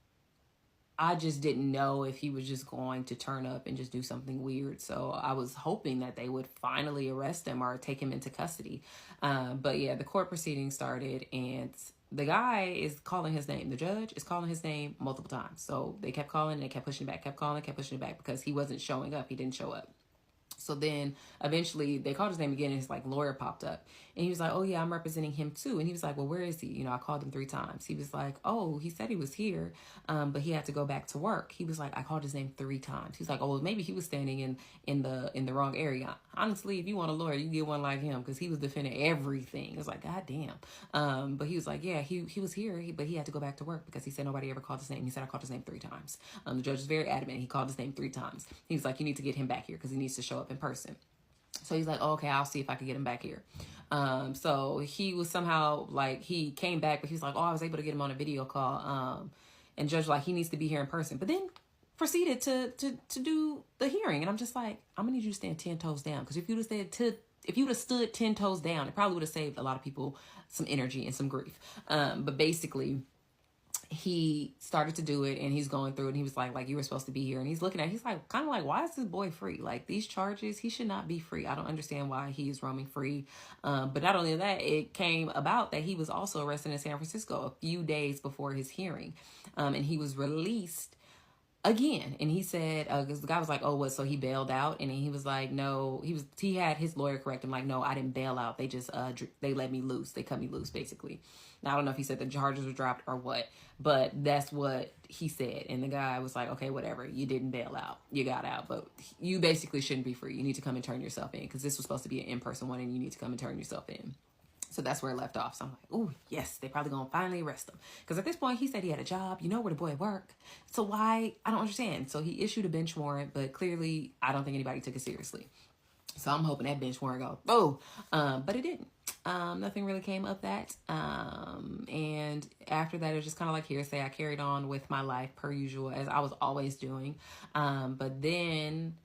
I just didn't know if he was just going to turn up and just do something weird. So I was hoping that they would finally arrest him or take him into custody. But yeah, the court proceedings started and the guy is calling his name. The judge is calling his name multiple times. So they kept calling and they kept pushing it back, kept calling, kept pushing it back because he wasn't showing up. He didn't show up. So then eventually they called his name again and his like lawyer popped up and he was like, oh yeah, I'm representing him too. And he was like, well, where is he? You know, I called him 3 times. He was like, oh, he said he was here, but he had to go back to work. He was like, I called his name 3 times. He's like, oh, well, maybe he was standing in the wrong area. Honestly, if you want a lawyer, you get one like him because he was defending everything. It was like, God damn. But he was like, yeah, he was here, but he had to go back to work because he said nobody ever called his name. He said, I called his name 3 times. The judge was very adamant. He called his name 3 times. He was like, you need to get him back here because he needs to show up in person. So he's like, oh, okay, I'll see if I can get him back here. So he was somehow like, he came back, but he was like, oh, I was able to get him on a video call. And judge like, he needs to be here in person, but then proceeded to do the hearing. And I'm just like, I'm gonna need you to stand 10 toes down. Cause if you would have stood 10 toes down, it probably would have saved a lot of people some energy and some grief. But basically he started to do it and he's going through it and he was like you were supposed to be here, and he's looking at, he's like kind of like, why is this boy free? Like these charges, he should not be free. I don't understand why he is roaming free. But not only that, it came about that he was also arrested in San Francisco a few days before his hearing, and he was released again. And he said, because the guy was like, oh, what? So he bailed out? And he was like, no, he had his lawyer correct him, like, no, I didn't bail out. They just, they let me loose. They cut me loose, basically. Now, I don't know if he said the charges were dropped or what, but that's what he said. And the guy was like, okay, whatever. You didn't bail out. You got out, but you basically shouldn't be free. You need to come and turn yourself in because this was supposed to be an in-person one and you need to come and turn yourself in. So that's where it left off. So I'm like, oh, yes, they probably going to finally arrest him. Because at this point, he said he had a job. You know where the boy worked. So why? I don't understand. So he issued a bench warrant, but clearly I don't think anybody took it seriously. So I'm hoping that bench warrant goes, oh, but it didn't. Nothing really came of that. And after that, it was just kind of like hearsay. I carried on with my life per usual, as I was always doing. But then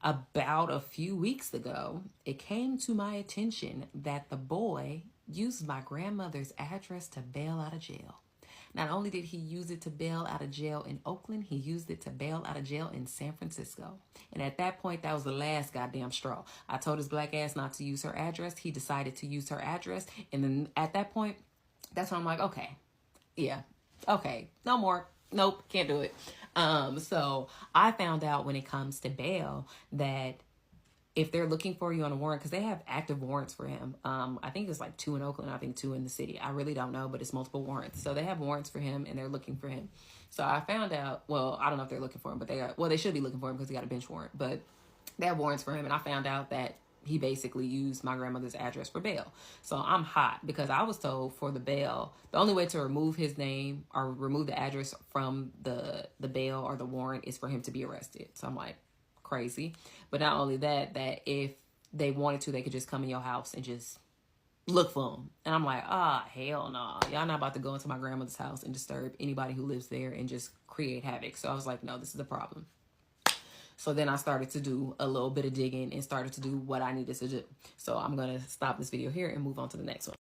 about a few weeks ago, it came to my attention that the boy used my grandmother's address to bail out of jail. Not only did he use it to bail out of jail in Oakland, he used it to bail out of jail in San Francisco. And at that point, that was the last goddamn straw. I told his black ass not to use her address. He decided to use her address. And then at that point, that's when I'm like, okay, yeah, okay, no more. Nope, can't do it. So I found out when it comes to bail that if they're looking for you on a warrant, because they have active warrants for him. I think it's like 2 in Oakland, I think 2 in the city. I really don't know, but it's multiple warrants. So they have warrants for him and they're looking for him. So I found out, well, I don't know if they're looking for him, but they should be looking for him because he got a bench warrant, but they have warrants for him. And I found out that he basically used my grandmother's address for bail. So I'm hot because I was told for the bail, the only way to remove his name or remove the address from the bail or the warrant is for him to be arrested. So I'm like, crazy. But not only that, that if they wanted to, they could just come in your house and just look for him. And I'm like, hell no. Y'all not about to go into my grandmother's house and disturb anybody who lives there and just create havoc. So I was like, no, this is a problem. So then I started to do a little bit of digging and started to do what I needed to do. So I'm going to stop this video here and move on to the next one.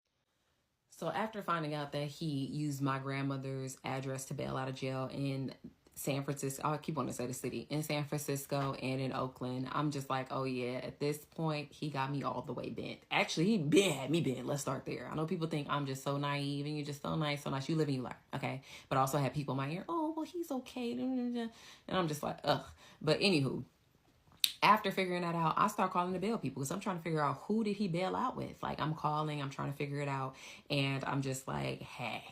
So after finding out that he used my grandmother's address to bail out of jail in San Francisco, I keep wanting to say the city, in San Francisco and in Oakland, I'm just like, oh yeah, at this point, he got me all the way bent. Actually, he had me bent. Let's start there. I know people think I'm just so naive and you're just so nice, so nice. You live and you learn, okay? But I also have people in my ear, oh, well, he's okay. And I'm just like, ugh. But anywho, after figuring that out, I start calling the bail people because I'm trying to figure out who did he bail out with. Like, I'm calling, I'm trying to figure it out. And I'm just like, hey,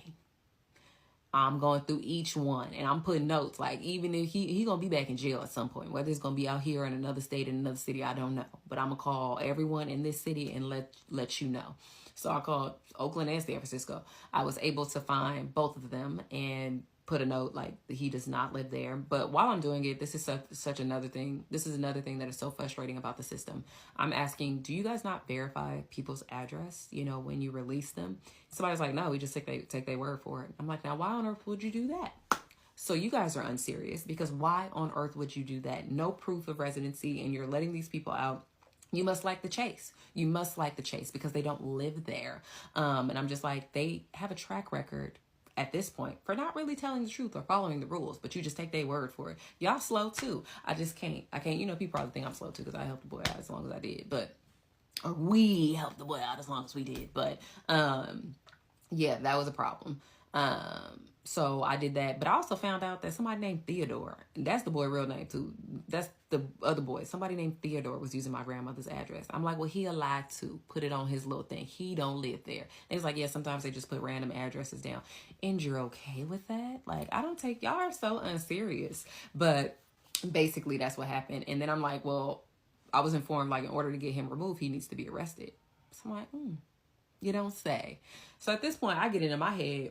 I'm going through each one and I'm putting notes. Like, even if he gonna be back in jail at some point, whether it's gonna be out here in another state, in another city, I don't know. But I'm gonna call everyone in this city and let you know. So I called Oakland and San Francisco. I was able to find both of them and put a note like he does not live there. But while I'm doing it, this is such another thing. This is another thing that is so frustrating about the system. I'm asking, do you guys not verify people's address, when you release them? Somebody's like, no, we just take their word for it. I'm like, now why on earth would you do that? So you guys are unserious, because why on earth would you do that? No proof of residency, and you're letting these people out. You must like the chase. You must like the chase because they don't live there. And I'm just like, they have a track record at this point for not really telling the truth or following the rules, but you just take their word for it. Y'all slow too. I can't. People probably think I'm slow too because I helped the boy out as long as I did, or we helped the boy out as long as we did. But, yeah, that was a problem. So I did that, but I also found out that somebody named Theodore, and that's the boy real name too. That's the other boy. Somebody named Theodore was using my grandmother's address. I'm like, well, he allowed to put it on his little thing. He don't live there. And he's like, yeah, sometimes they just put random addresses down. And you're okay with that? Like, I don't take, y'all are so unserious. But basically that's what happened. And then I'm like, well, I was informed, like, in order to get him removed, he needs to be arrested. So I'm like, you don't say. So at this point, I get into my head,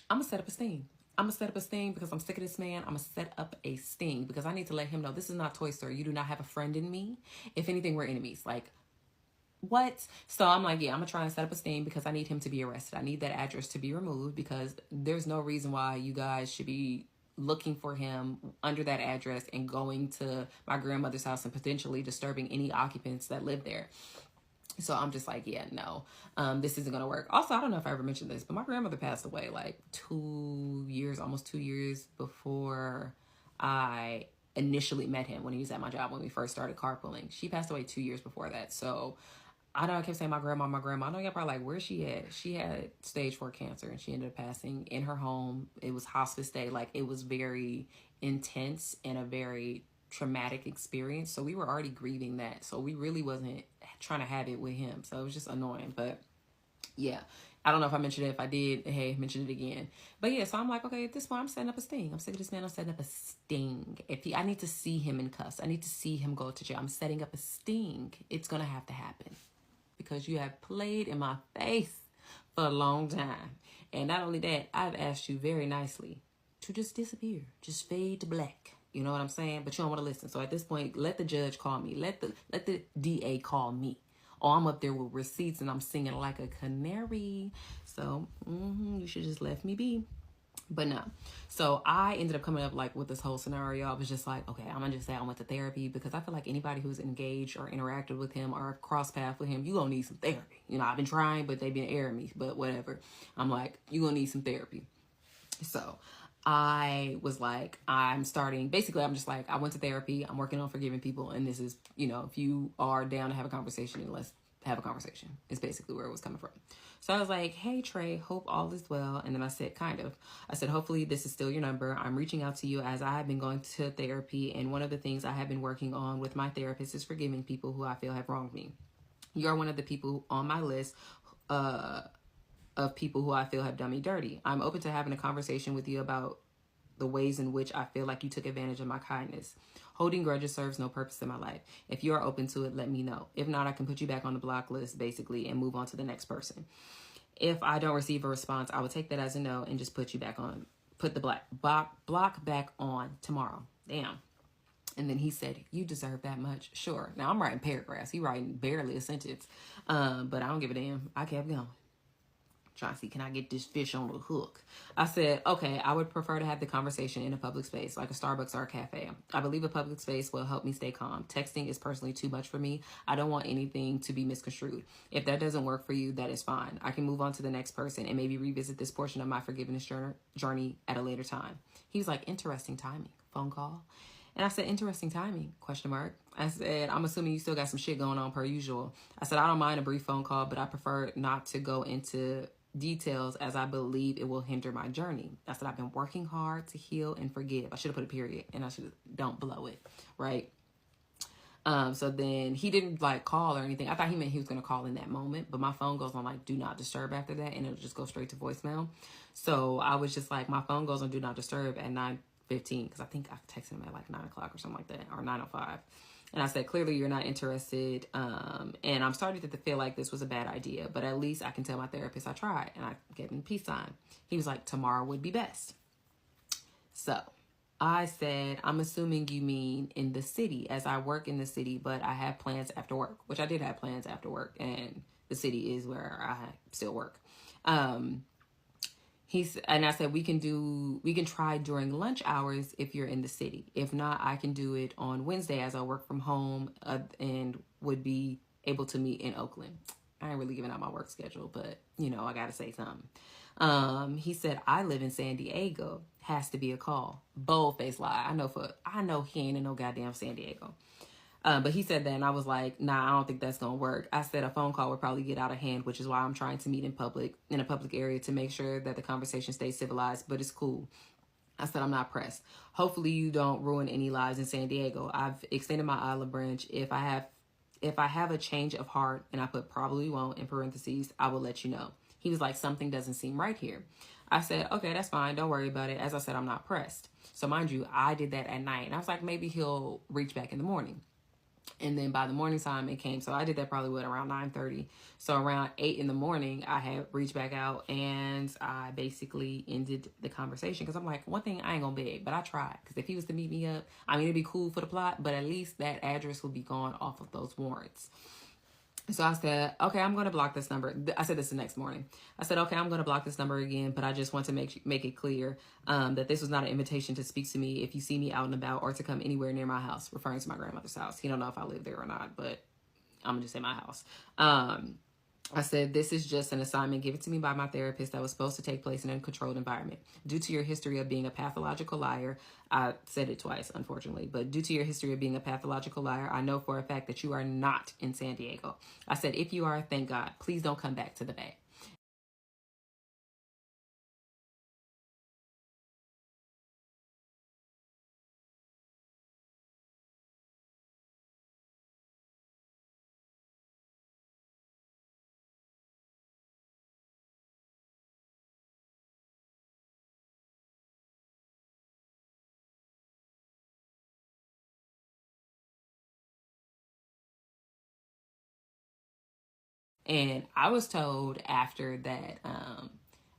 I'm going to set up a sting. I'm going to set up a sting because I'm sick of this man. I'm going to set up a sting because I need to let him know this is not Toy Story. You do not have a friend in me. If anything, we're enemies. Like, what? So I'm like, yeah, I'm going to try and set up a sting because I need him to be arrested. I need that address to be removed because there's no reason why you guys should be looking for him under that address and going to my grandmother's house and potentially disturbing any occupants that live there. So I'm just like, yeah, no, this isn't going to work. Also, I don't know if I ever mentioned this, but my grandmother passed away like almost 2 years before I initially met him when he was at my job when we first started carpooling. She passed away 2 years before that. So I know I kept saying my grandma. I know y'all probably like, where's she at? She had stage 4 cancer and she ended up passing in her home. It was hospice day. Like, it was very intense and a very traumatic experience. So we were already grieving that. So we really wasn't trying to have it with him. So it was just annoying. But yeah, I don't know if I mentioned it. If I did, hey, mention it again. But yeah, so I'm like, okay, at this point, I'm setting up a sting. I'm sick of this man. I'm setting up a sting. I need to see him in cuffs. I need to see him go to jail. I'm setting up a sting. It's going to have to happen because you have played in my face for a long time. And not only that, I've asked you very nicely to just disappear, just fade to black. You know what I'm saying? But you don't want to listen. So at this point, let the judge call me. Let the DA call me. Or I'm up there with receipts and I'm singing like a canary. So you should just let me be. But no. So I ended up coming up like with this whole scenario. I was just like, okay, I'm going to just say I went to therapy because I feel like anybody who's engaged or interacted with him or crossed paths with him, you going to need some therapy. I've been trying, but they've been airing me. But whatever. I'm like, you going to need some therapy. So I was like, I'm just like, I went to therapy. I'm working on forgiving people. And this is, if you are down to have a conversation, then let's have a conversation. It's basically where it was coming from. So I was like, hey, Trey, hope all is well. And then I said, I said, hopefully this is still your number. I'm reaching out to you as I have been going to therapy. And one of the things I have been working on with my therapist is forgiving people who I feel have wronged me. You're one of the people on my list, of people who I feel have done me dirty. I'm open to having a conversation with you about the ways in which I feel like you took advantage of my kindness. Holding grudges serves no purpose in my life. If you are open to it, let me know. If not, I can put you back on the block list, basically, and move on to the next person. If I don't receive a response, I will take that as a no and just put the block back on tomorrow. Damn. And then he said, you deserve that much. Sure. Now I'm writing paragraphs. He writing barely a sentence. But I don't give a damn. I kept going. Trying to see, can I get this fish on the hook? I said, okay, I would prefer to have the conversation in a public space, like a Starbucks or a cafe. I believe a public space will help me stay calm. Texting is personally too much for me. I don't want anything to be misconstrued. If that doesn't work for you, that is fine. I can move on to the next person and maybe revisit this portion of my forgiveness journey at a later time. He was like, interesting timing. Phone call. And I said, interesting timing, ? I said, I'm assuming you still got some shit going on per usual. I said, I don't mind a brief phone call, but I prefer not to go into details as I believe it will hinder my journey. I said, I've been working hard to heal and forgive. I should have put a period and I should have, don't blow it, right? So then he didn't like call or anything. I thought he meant he was going to call in that moment, but my phone goes on like do not disturb after that, and it'll just go straight to voicemail. So I was just like, my phone goes on do not disturb at 9:15, because I think I texted him at like 9 o'clock or something like that, or 9:05. And I said, clearly you're not interested. And I'm starting to feel like this was a bad idea, but at least I can tell my therapist I tried. And I gave him peace sign. He was like, tomorrow would be best. So I said, I'm assuming you mean in the city, as I work in the city, but I have plans after work, which I did have plans after work. And the city is where I still work. And I said, we can try during lunch hours if you're in the city. If not, I can do it on Wednesday as I work from home, and would be able to meet in Oakland. I ain't really giving out my work schedule, but I got to say something. He said, I live in San Diego. Has to be a call. Bold-faced lie. I know he ain't in no goddamn San Diego. But he said that, and I was like, nah, I don't think that's going to work. I said a phone call would probably get out of hand, which is why I'm trying to meet in a public area to make sure that the conversation stays civilized, but it's cool. I said, I'm not pressed. Hopefully you don't ruin any lives in San Diego. I've extended my olive branch. If I have a change of heart, and I put probably won't in parentheses, I will let you know. He was like, something doesn't seem right here. I said, okay, that's fine. Don't worry about it. As I said, I'm not pressed. So mind you, I did that at night, and I was like, maybe he'll reach back in the morning. And then by the morning time it came. So I did that probably around 9:30. So around 8 in the morning, I had reached back out, and I basically ended the conversation. Because I'm like, one thing, I ain't going to beg, but I tried. Because if he was to meet me up, I mean, it'd be cool for the plot, but at least that address would be gone off of those warrants. So I said, okay, I'm going to block this number. I said this the next morning. I said, okay, I'm going to block this number again, but I just want to make it clear that this was not an invitation to speak to me if you see me out and about, or to come anywhere near my house, referring to my grandmother's house. He don't know if I live there or not, but I'm going to just say my house. I said, this is just an assignment given to me by my therapist that was supposed to take place in a controlled environment. Due to your history of being a pathological liar, I said it twice, unfortunately, but due to your history of being a pathological liar, I know for a fact that you are not in San Diego. I said, if you are, thank God. Please don't come back to the Bay. And I was told after that,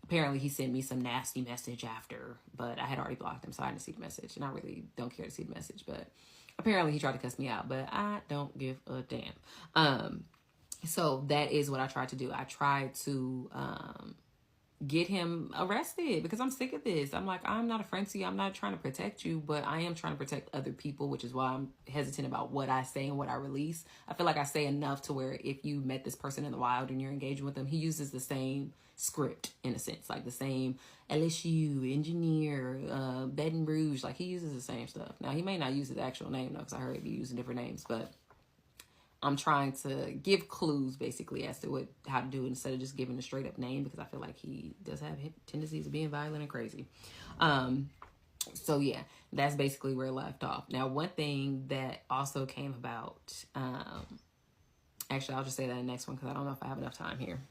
apparently he sent me some nasty message after, but I had already blocked him, so I didn't see the message. And I really don't care to see the message, but apparently he tried to cuss me out, but I don't give a damn. So that is what I tried to do. I tried to get him arrested because I'm sick of this. I'm like, I'm not a friend to you. I'm not trying to protect you, but I am trying to protect other people, which is why I'm hesitant about what I say and what I release. I feel like I say enough to where if you met this person in the wild and you're engaging with them, he uses the same script in a sense, like the same LSU, engineer, Baton Rouge, like he uses the same stuff. Now he may not use his actual name though, because I heard he be using different names, but I'm trying to give clues basically as to how to do it instead of just giving a straight up name, because I feel like he does have tendencies of being violent and crazy. So yeah, that's basically where it left off. Now, one thing that also came about, actually, I'll just say that in the next one because I don't know if I have enough time here.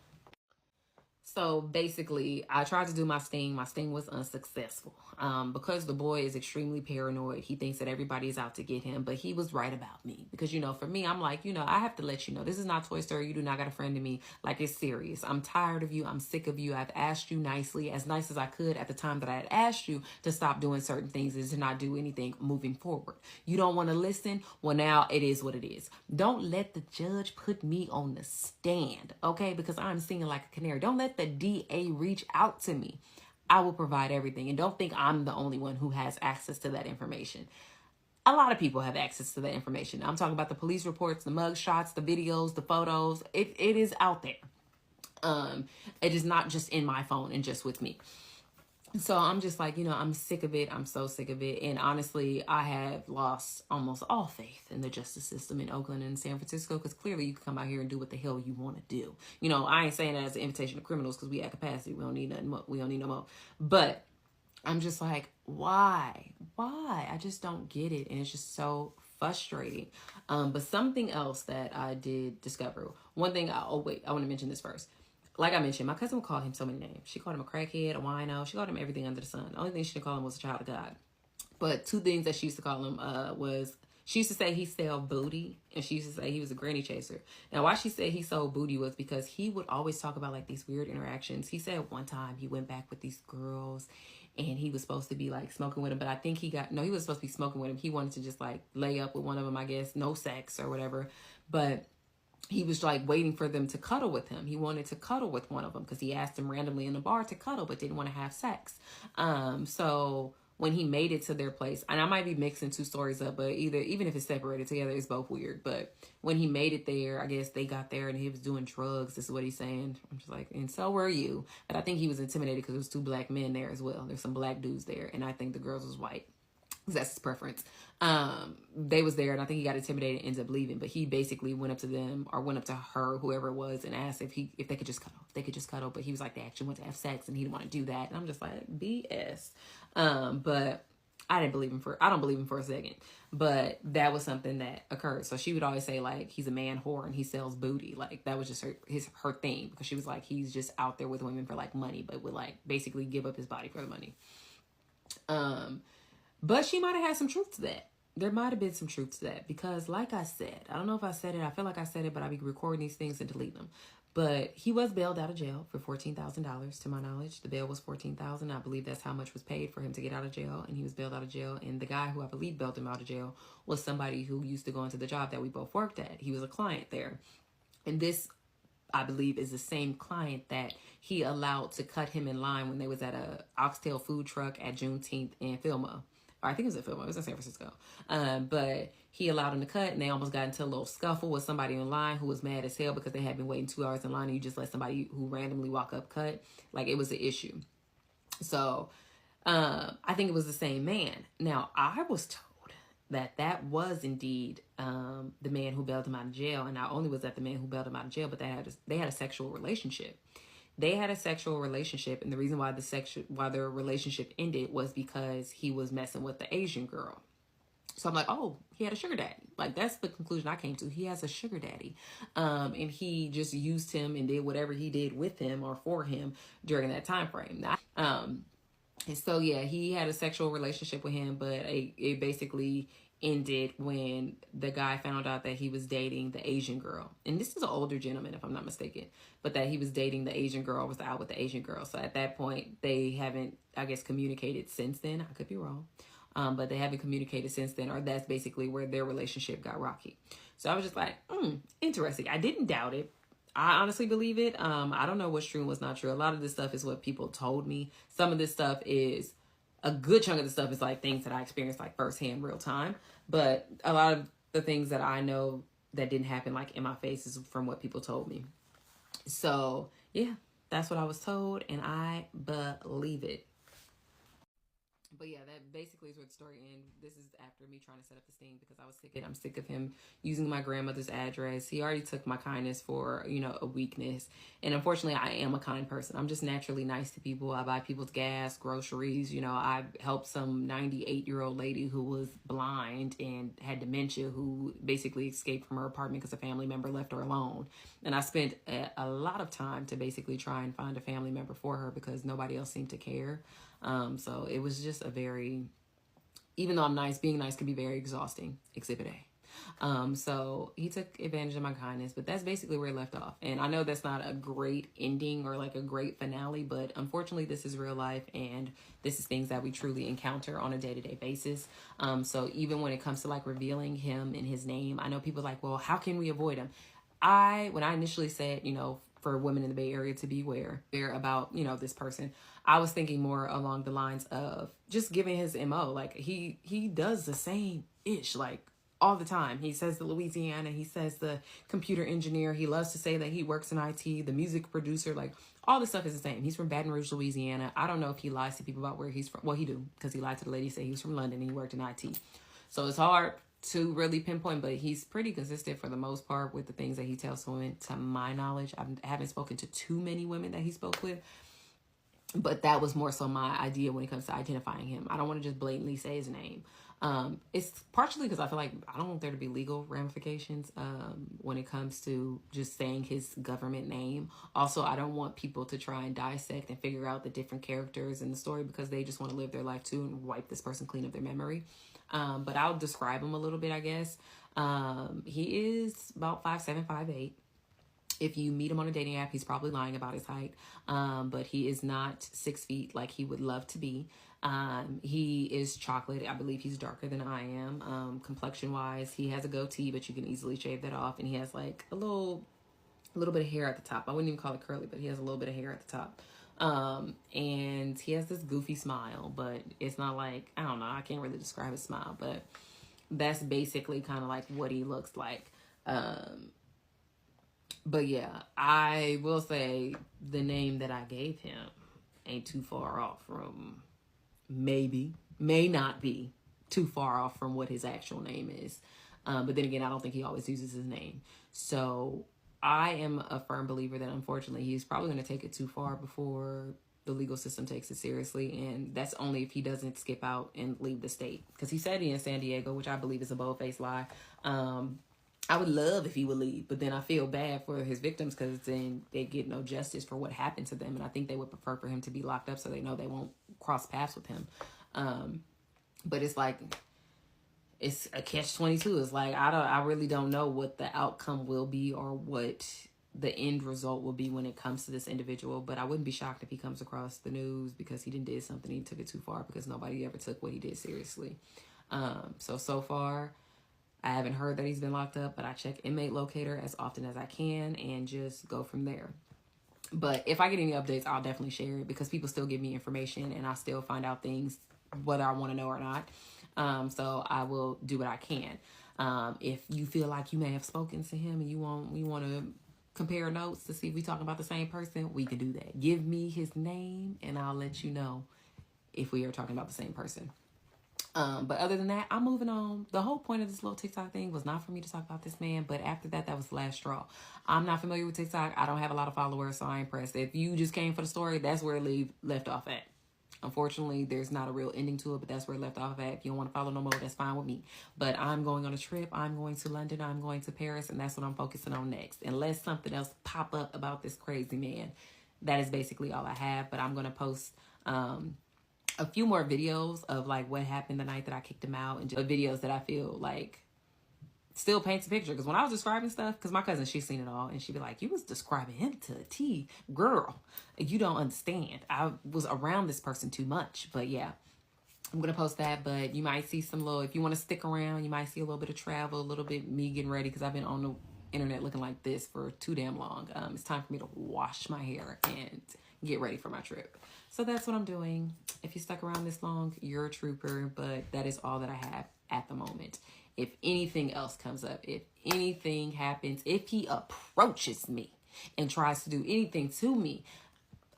So basically, I tried to do my sting. My sting was unsuccessful. Because the boy is extremely paranoid. He thinks that everybody is out to get him, but he was right about me. Because, for me, I'm like, I have to let you know, this is not Toy Story. You do not got a friend in me. Like, it's serious. I'm tired of you. I'm sick of you. I've asked you nicely, as nice as I could at the time that I had asked you to stop doing certain things and to not do anything moving forward. You don't want to listen? Well, now it is what it is. Don't let the judge put me on the stand, okay? Because I'm singing like a canary. Don't let the DA reach out to me. I will provide everything. And don't think I'm the only one who has access to that information. A lot of people have access to that information. I'm talking about the police reports, the mug shots, the videos, the photos. It is out there. It is not just in my phone and just with me. So I'm just like, I'm sick of it. I'm so sick of it. And honestly, I have lost almost all faith in the justice system in Oakland and San Francisco, because clearly you can come out here and do what the hell you want to do. I ain't saying that as an invitation to criminals, because we at capacity. We don't need nothing more. We don't need no more. But I'm just like, why? I just don't get it. And it's just so frustrating. But something else that I did discover, one thing, I want to mention this first. Like I mentioned, my cousin would call him so many names. She called him a crackhead, a wino. She called him everything under the sun. The only thing she didn't call him was a child of God. But two things that she used to call him was, she used to say he sold booty, and she used to say he was a granny chaser. Now, why she said he sold booty was because he would always talk about like these weird interactions. He said one time he went back with these girls, and he was supposed to be like smoking with them, but I think he was supposed to be smoking with him. He wanted to just like lay up with one of them, I guess, no sex or whatever. But he was like waiting for them to cuddle with him. He wanted to cuddle with one of them because he asked them randomly in the bar to cuddle, but didn't want to have sex. So when he made it to their place, and I might be mixing two stories up, but even if it's separated together, it's both weird. But when he made it there, I guess they got there and he was doing drugs. This is what he's saying. I'm just like, and so were you. But I think he was intimidated because there was two black men there as well. There's some black dudes there, and I think the girls was white. That's his preference. They was there, and I think he got intimidated and ended up leaving. But he basically went up to them, or went up to her, whoever it was, and asked if they could just cuddle. If they could just cuddle. But he was like, they actually want to have sex, and he didn't want to do that. And I'm just like, BS. But I don't believe him for a second. But that was something that occurred. So she would always say like, he's a man whore and he sells booty. Like that was just her thing, because she was like, he's just out there with women for like money, but would like basically give up his body for the money. But she might have had some truth to that. There might have been some truth to that, because like I said, I don't know if I said it. I feel like I said it, but I'll be recording these things and delete them. But he was bailed out of jail for $14,000 to my knowledge. The bail was $14,000. I believe that's how much was paid for him to get out of jail. And he was bailed out of jail. And the guy who I believe bailed him out of jail was somebody who used to go into the job that we both worked at. He was a client there. And this, I believe, is the same client that he allowed to cut him in line when they was at a oxtail food truck at Juneteenth in Filma. Or I think it was at Filma. It was in San Francisco. But he allowed him to cut, and they almost got into a little scuffle with somebody in line who was mad as hell because they had been waiting 2 hours in line, and you just let somebody who randomly walk up cut. Like, it was an issue. So I think it was the same man. Now, I was told that was indeed the man who bailed him out of jail. And not only was that the man who bailed him out of jail, but they had a sexual relationship. They had a sexual relationship, and the reason why their relationship ended was because he was messing with the Asian girl. So I'm like, oh, he had a sugar daddy. Like, that's the conclusion I came to. He has a sugar daddy. And he just used him and did whatever he did with him or for him during that time frame. And so, yeah, he had a sexual relationship with him, but it basically ended when the guy found out that he was dating the Asian girl. And this is an older gentleman, if I'm not mistaken, but that he was dating the Asian girl, was out with the Asian girl. So at that point, they haven't, I guess, communicated since then. I could be wrong. But they haven't communicated since then, or that's basically where their relationship got rocky. So I was just like, interesting. I didn't doubt it. I honestly believe it. I don't know what's true and what's not true. A lot of this stuff is what people told me. Some of this stuff is, a good chunk of the stuff is like things that I experienced like firsthand, real time. But a lot of the things that I know that didn't happen like in my face is from what people told me. So yeah, that's what I was told, and I believe it. But yeah, that basically is where the story ends. This is after me trying to set up this thing because I was sick. I'm sick of him using my grandmother's address. He already took my kindness for, a weakness. And unfortunately, I am a kind person. I'm just naturally nice to people. I buy people's gas, groceries. I helped some 98-year-old lady who was blind and had dementia, who basically escaped from her apartment because a family member left her alone. And I spent a lot of time to basically try and find a family member for her because nobody else seemed to care. So it was just even though I'm nice, being nice can be very exhausting. Exhibit A. So he took advantage of my kindness, but that's basically where it left off. And I know that's not a great ending or like a great finale, but unfortunately this is real life, and this is things that we truly encounter on a day-to-day basis. So even when it comes to like revealing him and his name, I know people are like, well, how can we avoid him? When I initially said, for women in the Bay Area to beware about, this person, I was thinking more along the lines of just giving his MO. Like he does the same ish, like all the time. He says the Louisiana, he says the computer engineer. He loves to say that he works in IT, the music producer, like all this stuff is the same. He's from Baton Rouge, Louisiana. I don't know if he lies to people about where he's from. Well, he do, because he lied to the lady, say he was from London and he worked in IT. So it's hard to really pinpoint, but he's pretty consistent for the most part with the things that he tells women, to my knowledge. I haven't spoken to too many women that he spoke with, but that was more so my idea when it comes to identifying him. I don't want to just blatantly say his name. It's partially because I feel like I don't want there to be legal ramifications when it comes to just saying his government name. Also, I don't want people to try and dissect and figure out the different characters in the story because they just want to live their life too and wipe this person clean of their memory. But I'll describe him a little bit, I guess. He is about 5'7", 5'8". If you meet him on a dating app, he's probably lying about his height. But he is not 6 feet like he would love to be. He is chocolate. I believe he's darker than I am. Complexion wise, he has a goatee, but you can easily shave that off. And he has like a little bit of hair at the top. I wouldn't even call it curly, but he has a little bit of hair at the top. And he has this goofy smile, but it's not like, I don't know, I can't really describe his smile, but that's basically kind of like what he looks like. But yeah, I will say the name that I gave him ain't too far off from, may not be too far off from what his actual name is. But then again, I don't think he always uses his name. So I am a firm believer that unfortunately he's probably going to take it too far before the legal system takes it seriously. And that's only if he doesn't skip out and leave the state. Because he said he's in San Diego, which I believe is a bold-faced lie. I would love if he would leave, but then I feel bad for his victims because then they get no justice for what happened to them. And I think they would prefer for him to be locked up so they know they won't cross paths with him. But it's like, it's a catch-22. It's like, I really don't know what the outcome will be or what the end result will be when it comes to this individual. But I wouldn't be shocked if he comes across the news because he did something, he took it too far because nobody ever took what he did seriously. So far, I haven't heard that he's been locked up, but I check inmate locator as often as I can and just go from there. But if I get any updates, I'll definitely share it because people still give me information and I still find out things whether I want to know or not. So I will do what I can. If you feel like you may have spoken to him and you want to compare notes to see if we talking about the same person, we can do that. Give me his name and I'll let you know if we are talking about the same person. But other than that, I'm moving on. The whole point of this little TikTok thing was not for me to talk about this man, but after that was the last straw. I'm not familiar with TikTok. I don't have a lot of followers, so I ain't pressed. If you just came for the story, that's where it left off at. Unfortunately, there's not a real ending to it, but that's where it left off at. If you don't want to follow no more, that's fine with me. But I'm going on a trip. I'm going to London. I'm going to Paris, and that's what I'm focusing on next. Unless something else pop up about this crazy man. That is basically all I have, but I'm going to post a few more videos of like what happened the night that I kicked him out and just videos that I feel like still paints a picture. Because when I was describing stuff, because my cousin, she's seen it all, and she'd be like, you was describing him to a T. Girl, you don't understand. I was around this person too much. But yeah, I'm going to post that. But you might see some little, if you want to stick around, you might see a little bit of travel, a little bit me getting ready because I've been on the internet looking like this for too damn long. It's time for me to wash my hair and get ready for my trip. So that's what I'm doing. If you stuck around this long, you're a trooper, but that is all that I have at the moment. If anything else comes up, if anything happens, if he approaches me and tries to do anything to me,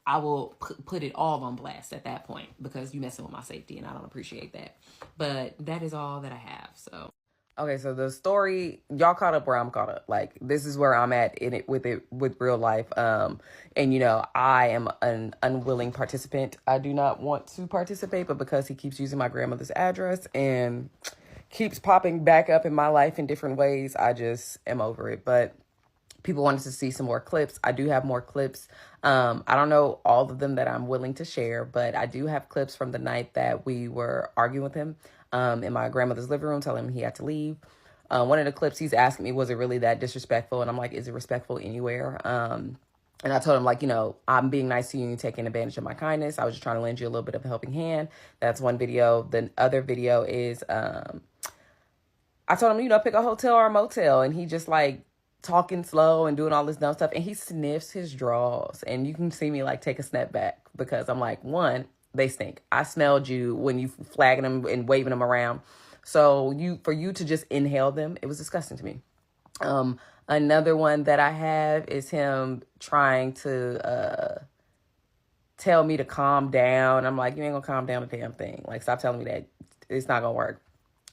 I will put it all on blast at that point because you're messing with my safety and I don't appreciate that. But that is all that I have. So. Okay, so the story, y'all caught up where I'm caught up. Like, this is where I'm at in it with real life. And, you know, I am an unwilling participant. I do not want to participate, but because he keeps using my grandmother's address and keeps popping back up in my life in different ways, I just am over it. But people wanted to see some more clips. I do have more clips. I don't know all of them that I'm willing to share, but I do have clips from the night that we were arguing with him in my grandmother's living room, telling him he had to leave. One of the clips, he's asking me, was it really that disrespectful? And I'm like, is it respectful anywhere? And I told him, like, you know, I'm being nice to you and you're taking advantage of my kindness. I was just trying to lend you a little bit of a helping hand. That's one video. The other video is, I told him, you know, pick a hotel or a motel. And he just like talking slow and doing all this dumb stuff. And he sniffs his drawers. And you can see me like take a step back because I'm like, one, they stink. I smelled you when you flagging them and waving them around. So for you to just inhale them, it was disgusting to me. Another one that I have is him trying to tell me to calm down. I'm like, you ain't gonna calm down a damn thing. Like, stop telling me that. It's not gonna work.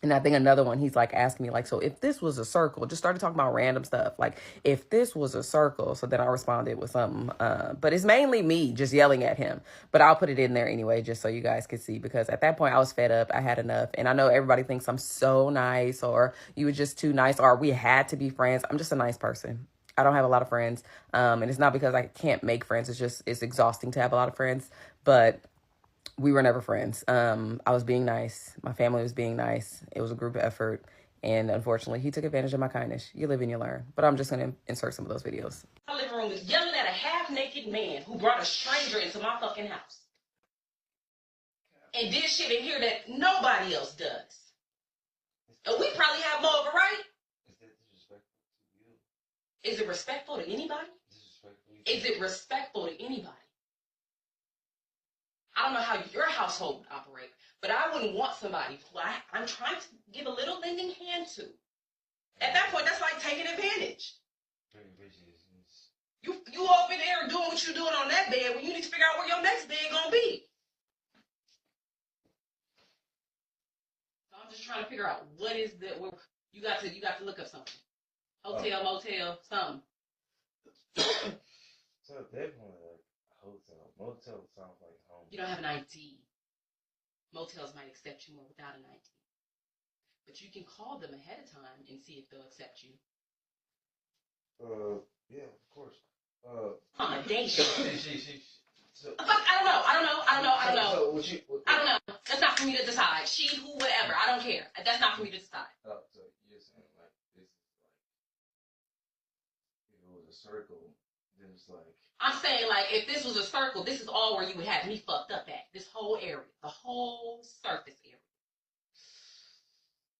And I think another one, he's like asking me like, so if this was a circle, just started talking about random stuff. Like, if this was a circle, so then I responded with something. But it's mainly me just yelling at him. But I'll put it in there anyway, just so you guys can see. Because at that point, I was fed up. I had enough. And I know everybody thinks I'm so nice, or you were just too nice, or we had to be friends. I'm just a nice person. I don't have a lot of friends. And it's not because I can't make friends. It's just, it's exhausting to have a lot of friends. But we were never friends. I was being nice. My family was being nice. It was a group effort. And unfortunately, he took advantage of my kindness. You live and you learn. But I'm just going to insert some of those videos. My living room is yelling at a half-naked man who brought a stranger into my fucking house. And did shit in here that nobody else does. And we probably have more of a right. Is it respectful to anybody? Is it respectful to anybody? I don't know how your household would operate, but I wouldn't want somebody who I'm trying to give a little lending hand to. At that point, that's like taking advantage. You up in there doing what you're doing on that bed when you need to figure out where your next bed gonna be. So I'm just trying to figure out what is the you got to look up something. Hotel, motel, something. So definitely like hotel. Motel sounds like home. You don't have an ID. Motels might accept you more without an ID. But you can call them ahead of time and see if they'll accept you. Yeah, of course. Accommodation. So, I don't know. So I don't know. That's not for me to decide. She, who, whatever. I don't care. That's not for me to decide. Oh, so you're saying like this is like if it was a circle, then it's like I'm saying like if this was a circle, this is all where you would have me fucked up at. This whole area, the whole surface area.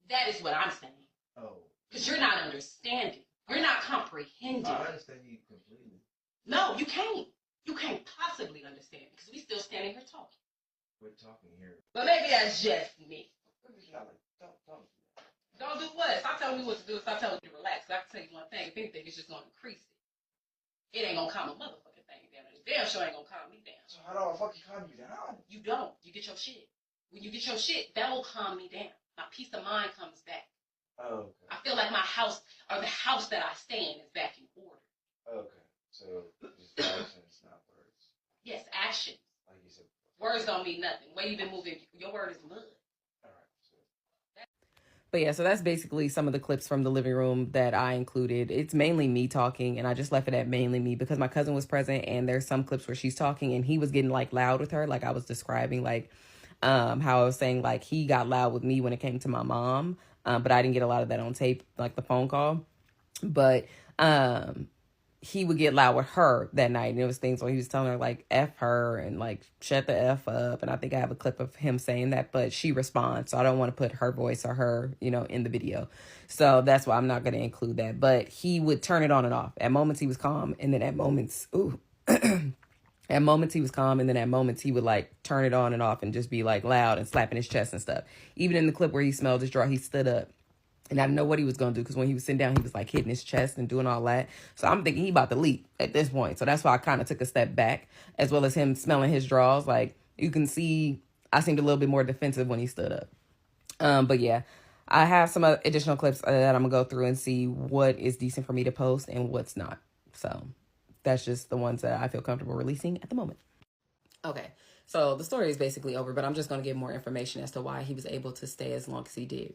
That is what I'm saying. oh. Because you're not understanding. You're not comprehending. I understand you completely. No, you can't. You can't possibly understand because we still standing here talking. We're talking here. But maybe that's just me. Don't Don't do what? Stop telling me what to do. Stop telling me to relax. I can tell you one thing. If anything, it's just going to increase it. It ain't going to calm a motherfucking thing down. The damn sure ain't going to calm me down. So how do I fucking calm you down? You don't. You get your shit. When you get your shit, that will calm me down. My peace of mind comes back. Oh, okay. I feel like my house, or the house that I stay in, is back in order. Okay. So just actions, not words. Yes, actions. Like you said. Words don't mean nothing. The way you've been moving, your word is mud. But yeah, so that's basically some of the clips from the living room that I included. It's mainly me talking, and I just left it at mainly me because my cousin was present, and there's some clips where she's talking and he was getting like loud with her, like I was describing, like how I was saying like he got loud with me when it came to my mom, but I didn't get a lot of that on tape, like the phone call. But he would get loud with her that night, and it was things where he was telling her like F her and like shut the F up, and I think I have a clip of him saying that, but she responds, so I don't want to put her voice or her, you know, in the video, so that's why I'm not going to include that. But he would turn it on and off. At moments he was calm, and then at moments at moments he was calm, and then at moments he would like turn it on and off and just be like loud and slapping his chest and stuff. Even in the clip where he smelled his draw, he stood up. And I didn't know what he was going to do because when he was sitting down, he was like hitting his chest and doing all that. So I'm thinking he about to leap at this point. So that's why I kind of took a step back, as well as him smelling his drawers. Like you can see, I seemed a little bit more defensive when he stood up. But yeah, I have some additional clips that I'm going to go through and see what is decent for me to post and what's not. So that's just the ones that I feel comfortable releasing at the moment. Okay, so the story is basically over, but I'm just going to give more information as to why he was able to stay as long as he did.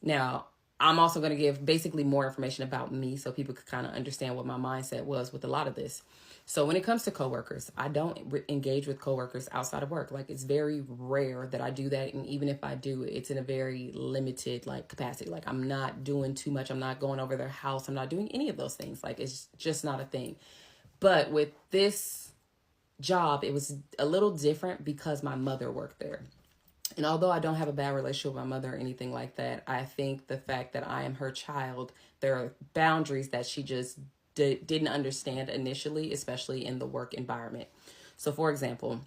Now, I'm also going to give basically more information about me so people could kind of understand what my mindset was with a lot of this. So when it comes to coworkers, I don't engage with coworkers outside of work. Like, it's very rare that I do that. And even if I do, it's in a very limited like capacity. Like, I'm not doing too much. I'm not going over their house. I'm not doing any of those things. Like, it's just not a thing. But with this job, it was a little different because my mother worked there. And although I don't have a bad relationship with my mother or anything like that, I think the fact that I am her child, there are boundaries that she just didn't understand initially, especially in the work environment. So for example,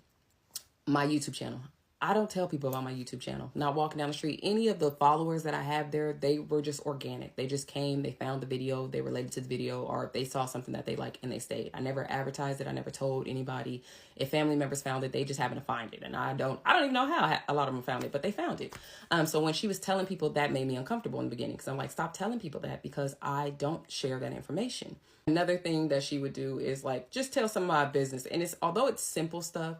my YouTube channel, I don't tell people about my YouTube channel. Not walking down the street. Any of the followers that I have there, they were just organic. They just came, they found the video, they related to the video, or they saw something that they like and they stayed. I never advertised it. I never told anybody. If family members found it, they just happened to find it. And I don't even know how a lot of them found it, but they found it. So when she was telling people, that made me uncomfortable in the beginning, because I'm like, stop telling people that, because I don't share that information. Another thing that she would do is like, just tell some of my business. And although it's simple stuff,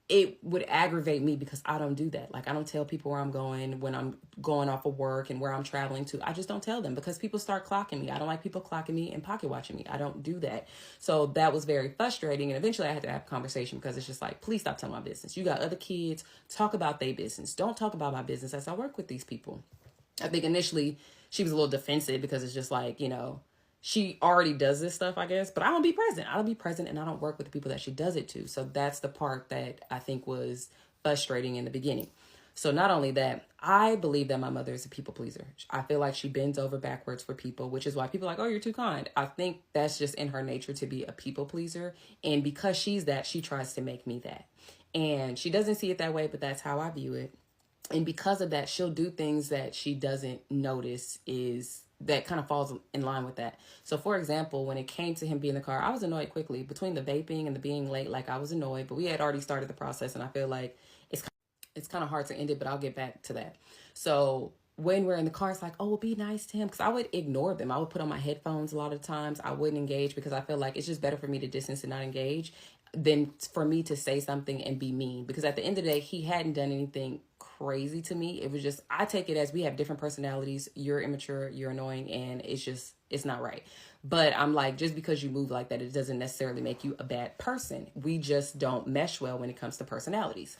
it would aggravate me because I don't do that. Like, I don't tell people where I'm going when I'm going off of work and where I'm traveling to. I just don't tell them, because people start clocking me. I don't like people clocking me and pocket watching me. I don't do that. So that was very frustrating. And eventually I had to have a conversation, because it's just like, please stop telling my business. You got other kids. Talk about their business. Don't talk about my business as I work with these people. I think initially she was a little defensive, because it's just like, she already does this stuff, I guess, but I don't be present. I don't be present, and I don't work with the people that she does it to. So that's the part that I think was frustrating in the beginning. So not only that, I believe that my mother is a people pleaser. I feel like she bends over backwards for people, which is why people are like, oh, you're too kind. I think that's just in her nature to be a people pleaser. And because she's that, she tries to make me that. And she doesn't see it that way, but that's how I view it. And because of that, she'll do things that she doesn't notice that kind of falls in line with that. So for example, when it came to him being in the car, I was annoyed quickly. Between the vaping and the being late, like, I was annoyed, but we had already started the process, and I feel like it's kind of hard to end it, but I'll get back to that. So when we're in the car, it's like, oh, well, be nice to him, because I would ignore them. I would put on my headphones a lot of times. I wouldn't engage, because I feel like it's just better for me to distance and not engage than for me to say something and be mean, because at the end of the day, he hadn't done anything crazy to me. It was just, I take it as we have different personalities. You're immature, you're annoying, and it's not right. But I'm like, just because you move like that, it doesn't necessarily make you a bad person. We just don't mesh well when it comes to personalities.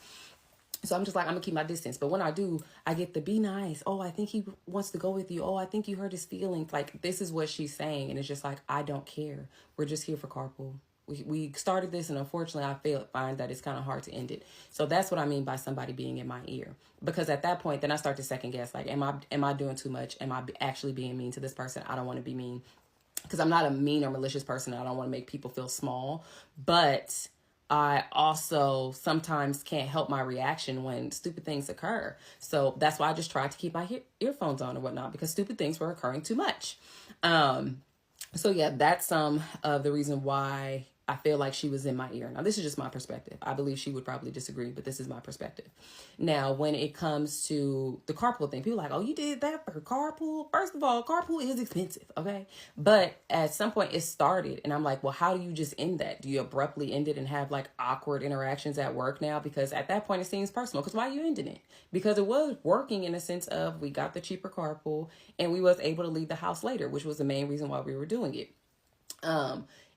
So I'm just like, I'm gonna keep my distance. But when I do, I get the be nice. Oh, I think he wants to go with you. Oh, I think you hurt his feelings. Like, this is what she's saying. And it's just like, I don't care. We're just here for carpool. We started this, and unfortunately I find that it's kind of hard to end it. So that's what I mean by somebody being in my ear. Because at that point, then I start to second guess, like, am I doing too much? Am I actually being mean to this person? I don't want to be mean, because I'm not a mean or malicious person. I don't want to make people feel small. But I also sometimes can't help my reaction when stupid things occur. So that's why I just try to keep my earphones on or whatnot, because stupid things were occurring too much. So yeah, that's some of the reason why I feel like she was in my ear. Now, this is just my perspective. I believe she would probably disagree, but this is my perspective. Now, when it comes to the carpool thing, people are like, oh, you did that for carpool? First of all, carpool is expensive, okay? But at some point it started, and I'm like, well, how do you just end that? Do you abruptly end it and have like awkward interactions at work now? Because at that point it seems personal. Because why are you ending it? Because it was working in a sense of, we got the cheaper carpool and we was able to leave the house later, which was the main reason why we were doing it.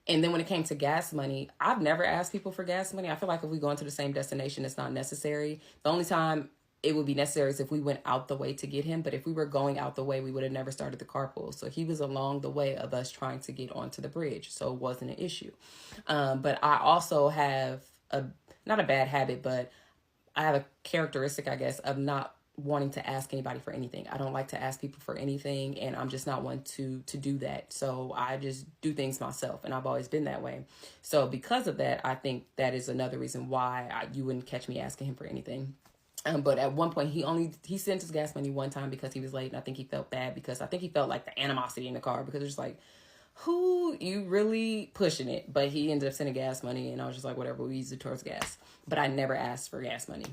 And then when it came to gas money, I've never asked people for gas money. I feel like if we go into the same destination, it's not necessary. The only time it would be necessary is if we went out the way to get him. But if we were going out the way, we would have never started the carpool. So he was along the way of us trying to get onto the bridge. So it wasn't an issue. But I also have not a bad habit, but I have a characteristic, I guess, of not wanting to ask anybody for anything. I don't like to ask people for anything, and I'm just not one to do that. So I just do things myself, and I've always been that way. So because of that, I think that is another reason why you wouldn't catch me asking him for anything. But at one point, he sent his gas money one time because he was late, and I think he felt bad, because I think he felt like the animosity in the car, because it's just like, who, you really pushing it? But he ended up sending gas money, and I was just like, whatever, we use it towards gas. But I never asked for gas money.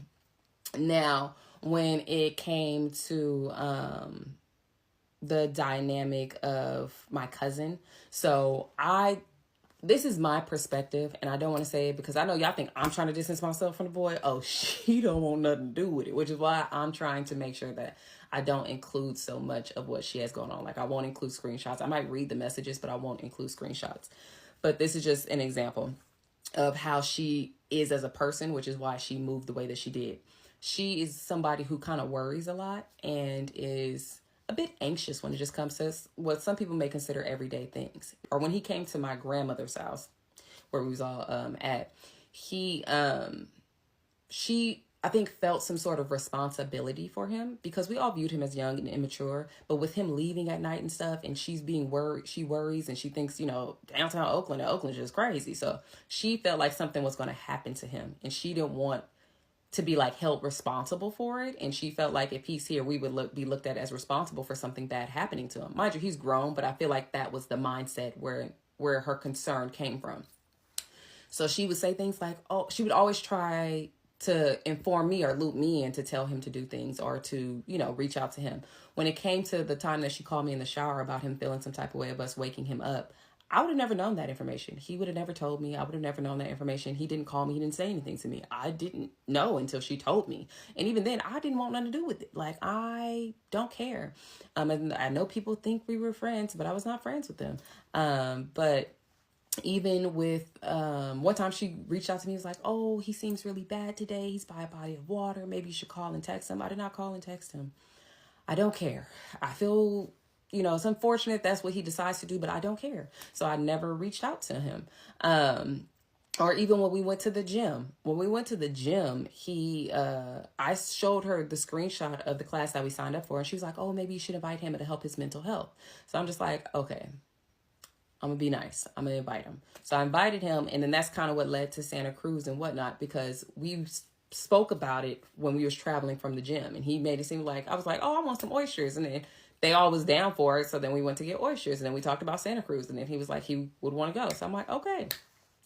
Now, when it came to the dynamic of my cousin, so this is my perspective, and I don't want to say it because I know y'all think I'm trying to distance myself from the boy. Oh, she don't want nothing to do with it, which is why I'm trying to make sure that I don't include so much of what she has going on. Like, I won't include screenshots. I might read the messages, but I won't include screenshots. But this is just an example of how she is as a person, which is why she moved the way that she did. She is somebody who kind of worries a lot and is a bit anxious when it just comes to what some people may consider everyday things. Or when he came to my grandmother's house, where we was all at, she I think felt some sort of responsibility for him, because we all viewed him as young and immature. But with him leaving at night and stuff, and she's being worried, she worries, and she thinks, downtown Oakland is just crazy. So she felt like something was going to happen to him, and she didn't want to be like held responsible for it. And she felt like if he's here, we would be looked at as responsible for something bad happening to him. Mind you, he's grown, but I feel like that was the mindset where her concern came from. So she would say things like, oh, she would always try to inform me or loop me in to tell him to do things or to, reach out to him. When it came to the time that she called me in the shower about him feeling some type of way of us waking him up, I would have never known that information. He would have never told me. I would have never known that information. He didn't call me. He didn't say anything to me. I didn't know until she told me. And even then, I didn't want nothing to do with it. Like, I don't care. And I know people think we were friends, but I was not friends with them. But even with one time she reached out to me, was like, oh, he seems really bad today. He's by a body of water. Maybe you should call and text him. I did not call and text him. I don't care. I feel, it's unfortunate that's what he decides to do, but I don't care. So I never reached out to him. Or even when we went to the gym. When we went to the gym, I showed her the screenshot of the class that we signed up for. And she was like, oh, maybe you should invite him to help his mental health. So I'm just like, okay, I'm going to be nice. I'm going to invite him. So I invited him. And then that's kind of what led to Santa Cruz and whatnot, because we spoke about it when we was traveling from the gym. And he made it seem like, I was like, oh, I want some oysters. And then they all was down for it. So then we went to get oysters. And then we talked about Santa Cruz. And then he was like, he would want to go. So I'm like, okay.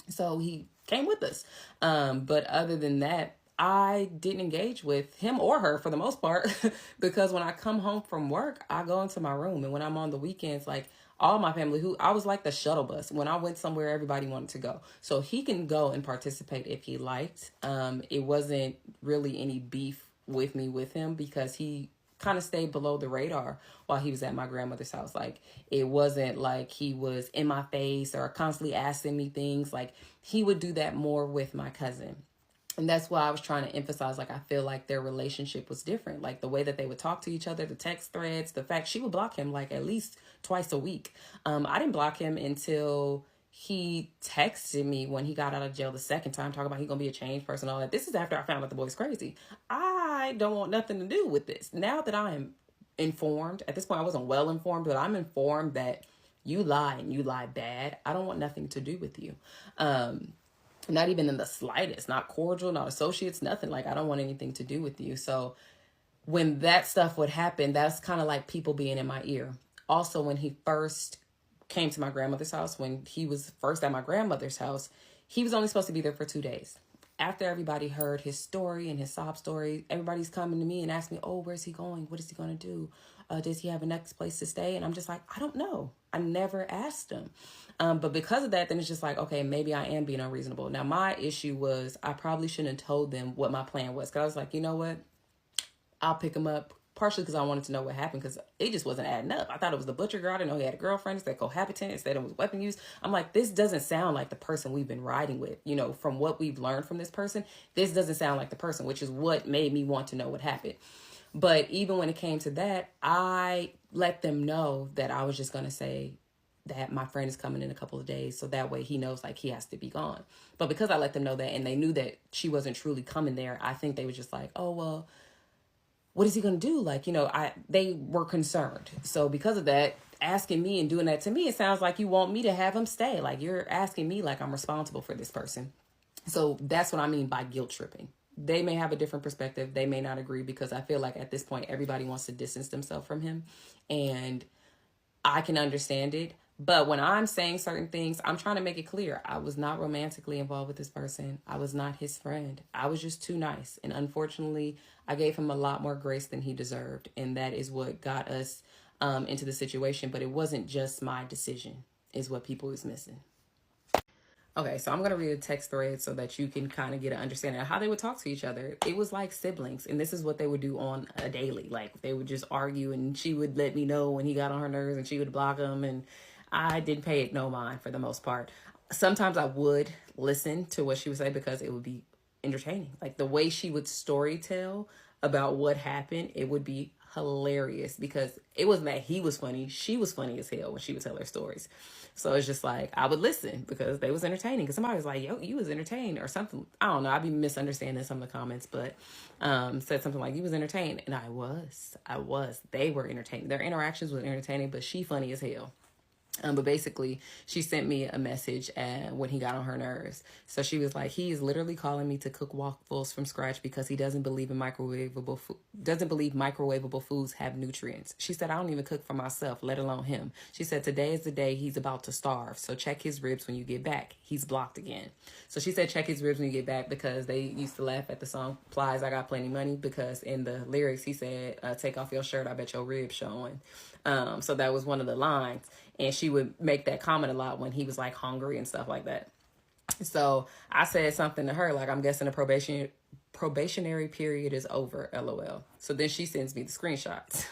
So he came with us. But other than that, I didn't engage with him or her for the most part, because when I come home from work, I go into my room. And when I'm on the weekends, like, all my family, I was like the shuttle bus. When I went somewhere, everybody wanted to go. So he can go and participate if he liked. It wasn't really any beef with me with him, because he kind of stayed below the radar while he was at my grandmother's house. Like, it wasn't like he was in my face or constantly asking me things. Like, he would do that more with my cousin. And that's why I was trying to emphasize, like, I feel like their relationship was different. Like, the way that they would talk to each other, the text threads, the fact she would block him like at least twice a week. I didn't block him until he texted me when he got out of jail the second time, talking about he gonna be a changed person, all that. This is after I found out the boy's crazy. I don't want nothing to do with this. Now that I am informed, at this point I wasn't well informed, but I'm informed that you lie and you lie bad. I don't want nothing to do with you. Not even in the slightest, not cordial, not associates, nothing. Like, I don't want anything to do with you. So when that stuff would happen, that's kind of like people being in my ear. Also, when he first came to my grandmother's house, when he was first at my grandmother's house, he was only supposed to be there for 2 days. After everybody heard his story and his sob story, everybody's coming to me and asking me, oh, where's he going? What is he going to do? Does he have a next place to stay? And I'm just like, I don't know. I never asked him. But because of that, then it's just like, okay, maybe I am being unreasonable. Now, my issue was I probably shouldn't have told them what my plan was. Because I was like, you know what? I'll pick him up. Partially because I wanted to know what happened, because it just wasn't adding up. I thought it was the butcher girl. I didn't know he had a girlfriend. It said cohabitant. It said it was weapon use. I'm like, this doesn't sound like the person we've been riding with. From what we've learned from this person, this doesn't sound like the person, which is what made me want to know what happened. But even when it came to that, I let them know that I was just going to say that my friend is coming in a couple of days. So that way he knows, like, he has to be gone. But because I let them know that, and they knew that she wasn't truly coming there, I think they were just like, oh, well, what is he going to do? Like, they were concerned. So because of that, asking me and doing that to me, it sounds like you want me to have him stay. Like, you're asking me like I'm responsible for this person. So that's what I mean by guilt tripping. They may have a different perspective. They may not agree, because I feel like at this point, everybody wants to distance themselves from him. And I can understand it. But when I'm saying certain things, I'm trying to make it clear. I was not romantically involved with this person. I was not his friend. I was just too nice. And unfortunately, I gave him a lot more grace than he deserved. And that is what got us into the situation. But it wasn't just my decision, is what people is missing. Okay, so I'm going to read a text thread so that you can kind of get an understanding of how they would talk to each other. It was like siblings, and this is what they would do on a daily. Like, they would just argue, and she would let me know when he got on her nerves, and she would block him, and I didn't pay it no mind for the most part. Sometimes I would listen to what she would say, because it would be entertaining. Like, the way she would story tell about what happened, it would be hilarious, because it wasn't that he was funny. She was funny as hell when she would tell her stories. So it's just like, I would listen because they was entertaining. Because somebody was like, yo, you was entertained or something. I don't know. I'd be misunderstanding some of the comments, but said something like, you was entertained. And I was. They were entertaining. Their interactions were entertaining, but she funny as hell. But basically, she sent me a message when he got on her nerves. So she was like, he is literally calling me to cook waffles from scratch because he doesn't believe in microwavable foods have nutrients. She said, I don't even cook for myself, let alone him. She said, today is the day he's about to starve. So check his ribs when you get back. He's blocked again. So she said, check his ribs when you get back, because they used to laugh at the song Plies, I Got Plenty Money, because in the lyrics he said, take off your shirt, I bet your ribs showing. So that was one of the lines. And she would make that comment a lot when he was like hungry and stuff like that. So I said something to her, like, I'm guessing the probationary period is over, LOL. So then she sends me the screenshots.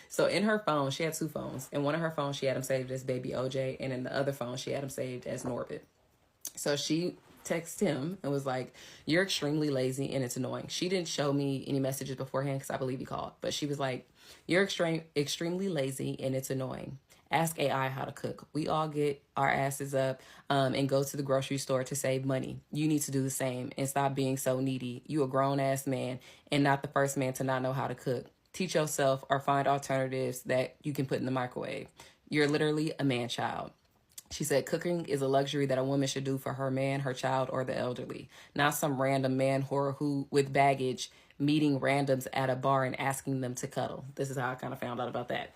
So in her phone, she had 2 phones. In one of her phones, she had him saved as Baby OJ. And in the other phone, she had him saved as Norbit. So she texted him and was like, you're extremely lazy and it's annoying. She didn't show me any messages beforehand because I believe he called. But she was like, you're extremely lazy and it's annoying. Ask AI how to cook. We all get our asses up and go to the grocery store to save money. You need to do the same and stop being so needy. You a grown-ass man and not the first man to not know how to cook. Teach yourself or find alternatives that you can put in the microwave. You're literally a man-child. She said, cooking is a luxury that a woman should do for her man, her child, or the elderly. Not some random man whore who, with baggage, meeting randoms at a bar and asking them to cuddle. This is how I kind of found out about that.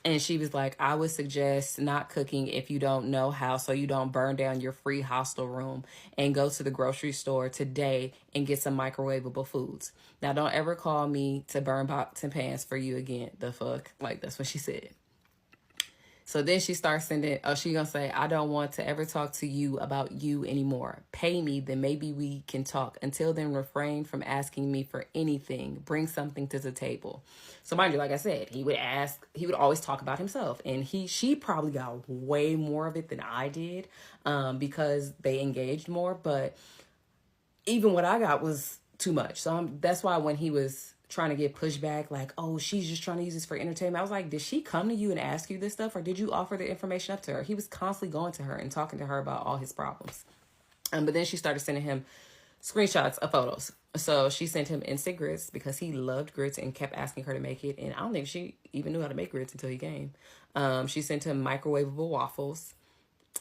And she was like, I would suggest not cooking if you don't know how, so you don't burn down your free hostel room, and go to the grocery store today and get some microwavable foods. Now, don't ever call me to burn pots and pans for you again. The fuck? Like, that's what she said. So then she starts sending, she gonna say, I don't want to ever talk to you about you anymore. Pay me, then maybe we can talk. Until then, refrain from asking me for anything. Bring something to the table. So mind you, like I said, he would always talk about himself. And she probably got way more of it than I did because they engaged more. But even what I got was too much. So that's why when he was trying to get pushback, like, oh, she's just trying to use this for entertainment, I was like, did she come to you and ask you this stuff, or did you offer the information up to her? He was constantly going to her and talking to her about all his problems. But then she started sending him screenshots of photos. So she sent him instant grits because he loved grits and kept asking her to make it. And I don't think she even knew how to make grits until he came. She sent him microwavable waffles.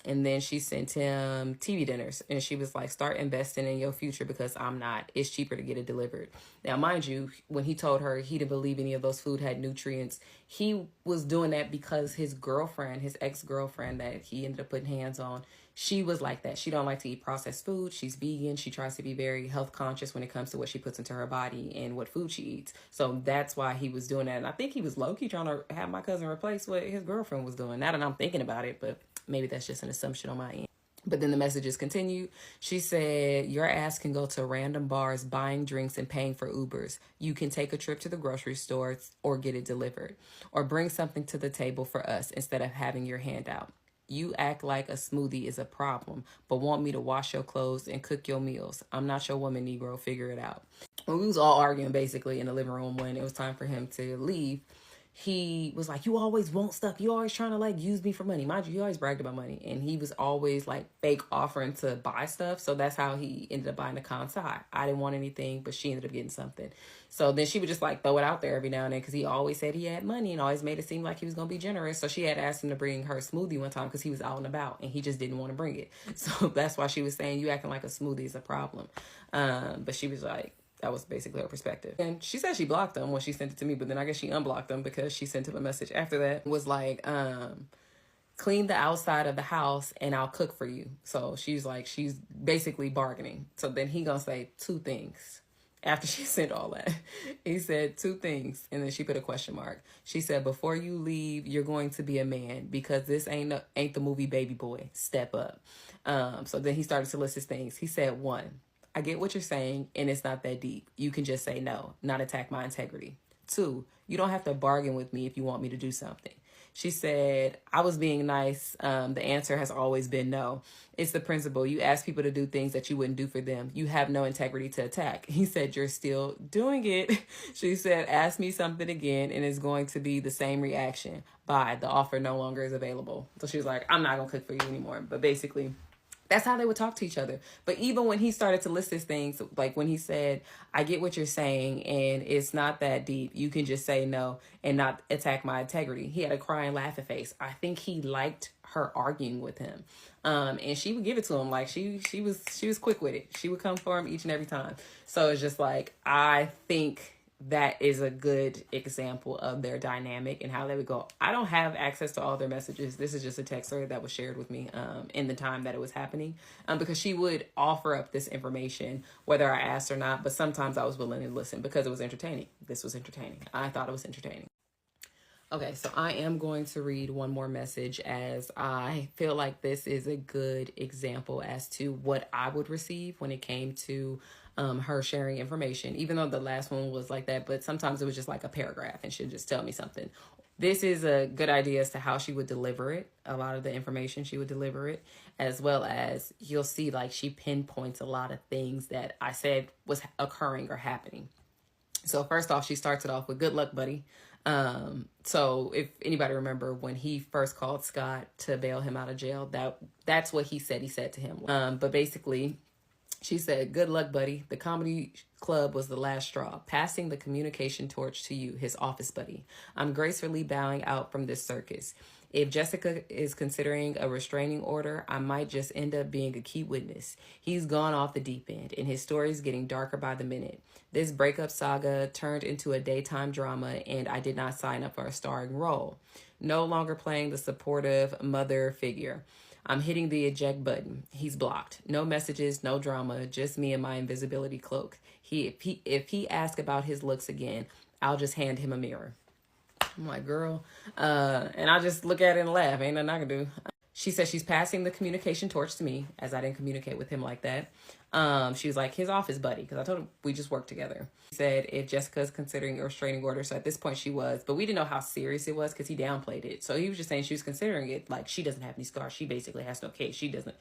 And then she sent him TV dinners. And she was like, start investing in your future because I'm not. It's cheaper to get it delivered. Now, mind you, when he told her he didn't believe any of those food had nutrients, he was doing that because his girlfriend, his ex-girlfriend that he ended up putting hands on, she was like that. She don't like to eat processed food. She's vegan. She tries to be very health conscious when it comes to what she puts into her body and what food she eats. So that's why he was doing that. And I think he was low-key trying to have my cousin replace what his girlfriend was doing. Now that I'm thinking about it, but maybe that's just an assumption on my end. But then the messages continued. She said, your ass can go to random bars buying drinks and paying for Ubers. You can take a trip to the grocery store or get it delivered. Or bring something to the table for us instead of having your hand out. You act like a smoothie is a problem, but want me to wash your clothes and cook your meals. I'm not your woman, Negro. Figure it out. And we was all arguing basically in the living room when it was time for him to leave. He was like, you always want stuff. You always trying to like use me for money. Mind you, he always bragged about money. And he was always like fake offering to buy stuff. So that's how he ended up buying the conside. I didn't want anything, but she ended up getting something. So then she would just like throw it out there every now and then because he always said he had money and always made it seem like he was going to be generous. So she had asked him to bring her smoothie one time because he was out and about and he just didn't want to bring it. So that's why she was saying, you acting like a smoothie is a problem. But she was like, that was basically her perspective. And she said she blocked him when she sent it to me, but then I guess she unblocked him because she sent him a message after that. It was like, clean the outside of the house and I'll cook for you. So she's like, she's basically bargaining. So then he gonna say 2 things. After she sent all that, he said 2 things. And then she put a question mark. She said, before you leave, you're going to be a man because this ain't the movie Baby Boy. Step up. So then he started to list his things. He said, 1, I get what you're saying, and it's not that deep. You can just say no, not attack my integrity. 2, you don't have to bargain with me if you want me to do something. She said, I was being nice. The answer has always been no. It's the principle. You ask people to do things that you wouldn't do for them. You have no integrity to attack. He said, you're still doing it. She said, ask me something again, and it's going to be the same reaction. Bye. The offer no longer is available. So she was like, I'm not going to cook for you anymore. But basically, That's how they would talk to each other. But even when he started to list his things, like when he said, I get what you're saying, and it's not that deep. You can just say no and not attack my integrity. He had a crying, laughing face. I think he liked her arguing with him. And she would give it to him. Like she was quick with it. She would come for him each and every time. So it's just like, I think that is a good example of their dynamic and how they would go. I don't have access to all their messages. This is just a text thread that was shared with me in the time that it was happening, because she would offer up this information whether I asked or not. But sometimes I was willing to listen because it was entertaining. This was entertaining. I thought it was entertaining. Okay, so I am going to read one more message, as I feel like this is a good example as to what I would receive when it came to her sharing information, even though the last one was like that. But sometimes it was just like a paragraph and she'd just tell me something. This is a good idea as to how she would deliver it. A lot of the information she would deliver it, as well as you'll see like she pinpoints a lot of things that I said was occurring or happening. So first off, she starts it off with good luck, buddy. So if anybody remember when he first called Scott to bail him out of jail, that's what he said to him. But basically she said, good luck, buddy. The comedy club was the last straw, passing the communication torch to you, his office buddy. I'm gracefully bowing out from this circus. If Jessica is considering a restraining order, I might just end up being a key witness. He's gone off the deep end, and his story's getting darker by the minute. This breakup saga turned into a daytime drama, and I did not sign up for a starring role. No longer playing the supportive mother figure. I'm hitting the eject button. He's blocked. No messages, no drama, just me and my invisibility cloak. If he asks about his looks again, I'll just hand him a mirror. I'm like, girl. And I just look at it and laugh. Ain't nothing I can do. She said she's passing the communication torch to me, as I didn't communicate with him like that. She was like his office buddy, because I told him we just worked together. She said if Jessica's considering a restraining order, so at this point she was, but we didn't know how serious it was because he downplayed it. So he was just saying she was considering it, like she doesn't have any scars. She basically has no case. She doesn't,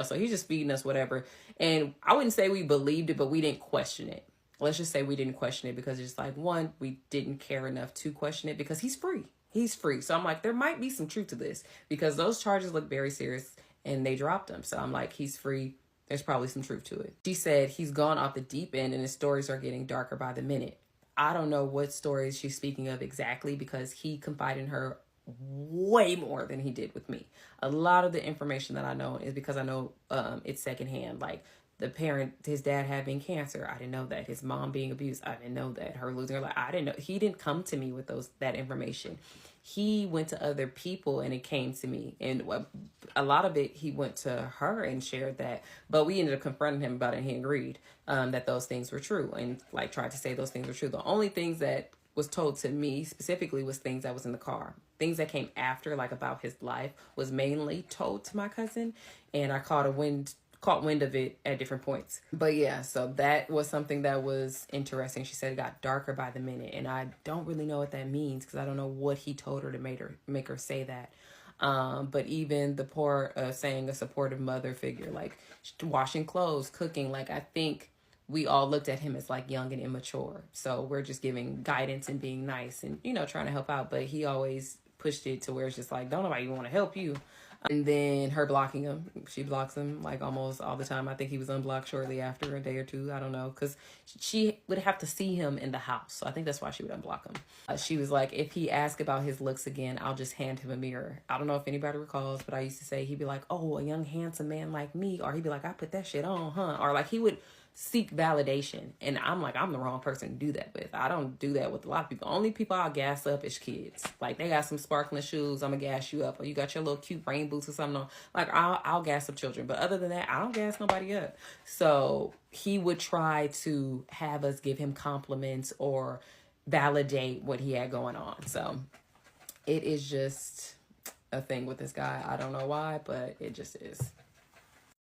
so he's just feeding us whatever. And I wouldn't say we believed it, but we didn't question it. Let's just say we didn't question it because it's like, one, we didn't care enough to question it because he's free. He's free. So I'm like, there might be some truth to this because those charges look very serious and they dropped him. So I'm like, he's free. There's probably some truth to it. She said he's gone off the deep end and his stories are getting darker by the minute. I don't know what stories she's speaking of exactly because he confided in her way more than he did with me. A lot of the information that I know is because I know it's secondhand. Like the parent, his dad having cancer, I didn't know that. His mom being abused, I didn't know that. Her losing her life, I didn't know. He didn't come to me with that information. He went to other people and it came to me. And a lot of it, he went to her and shared that. But we ended up confronting him about it and he agreed that those things were true and like tried to say those things were true. The only things that was told to me specifically was things that was in the car. Things that came after, like about his life, was mainly told to my cousin. And I caught wind of it at different points. But yeah, so that was something that was interesting. She said it got darker by the minute, and I don't really know what that means because I don't know what he told her to make her say that. But even the poor saying a supportive mother figure, like washing clothes, cooking, like I think we all looked at him as like young and immature. So we're just giving guidance and being nice and, trying to help out. But he always pushed it to where it's just like, don't nobody even want to help you. And then her blocking him. She blocks him like almost all the time. I think he was unblocked shortly after, a day or two. I don't know. Because she would have to see him in the house. So I think that's why she would unblock him. She was like, if he asks about his looks again, I'll just hand him a mirror. I don't know if anybody recalls, but I used to say, he'd be like, oh, a young, handsome man like me. Or he'd be like, I put that shit on, huh? Or like he would seek validation. And I'm like, I'm the wrong person to do that with. I don't do that with a lot of people. Only people I'll gas up is kids. Like they got some sparkling shoes, I'm gonna gas you up. Or you got your little cute rain boots or something on. Like I'll gas up children. But other than that, I don't gas nobody up. So he would try to have us give him compliments or validate what he had going on. So it is just a thing with this guy. I don't know why, but it just is.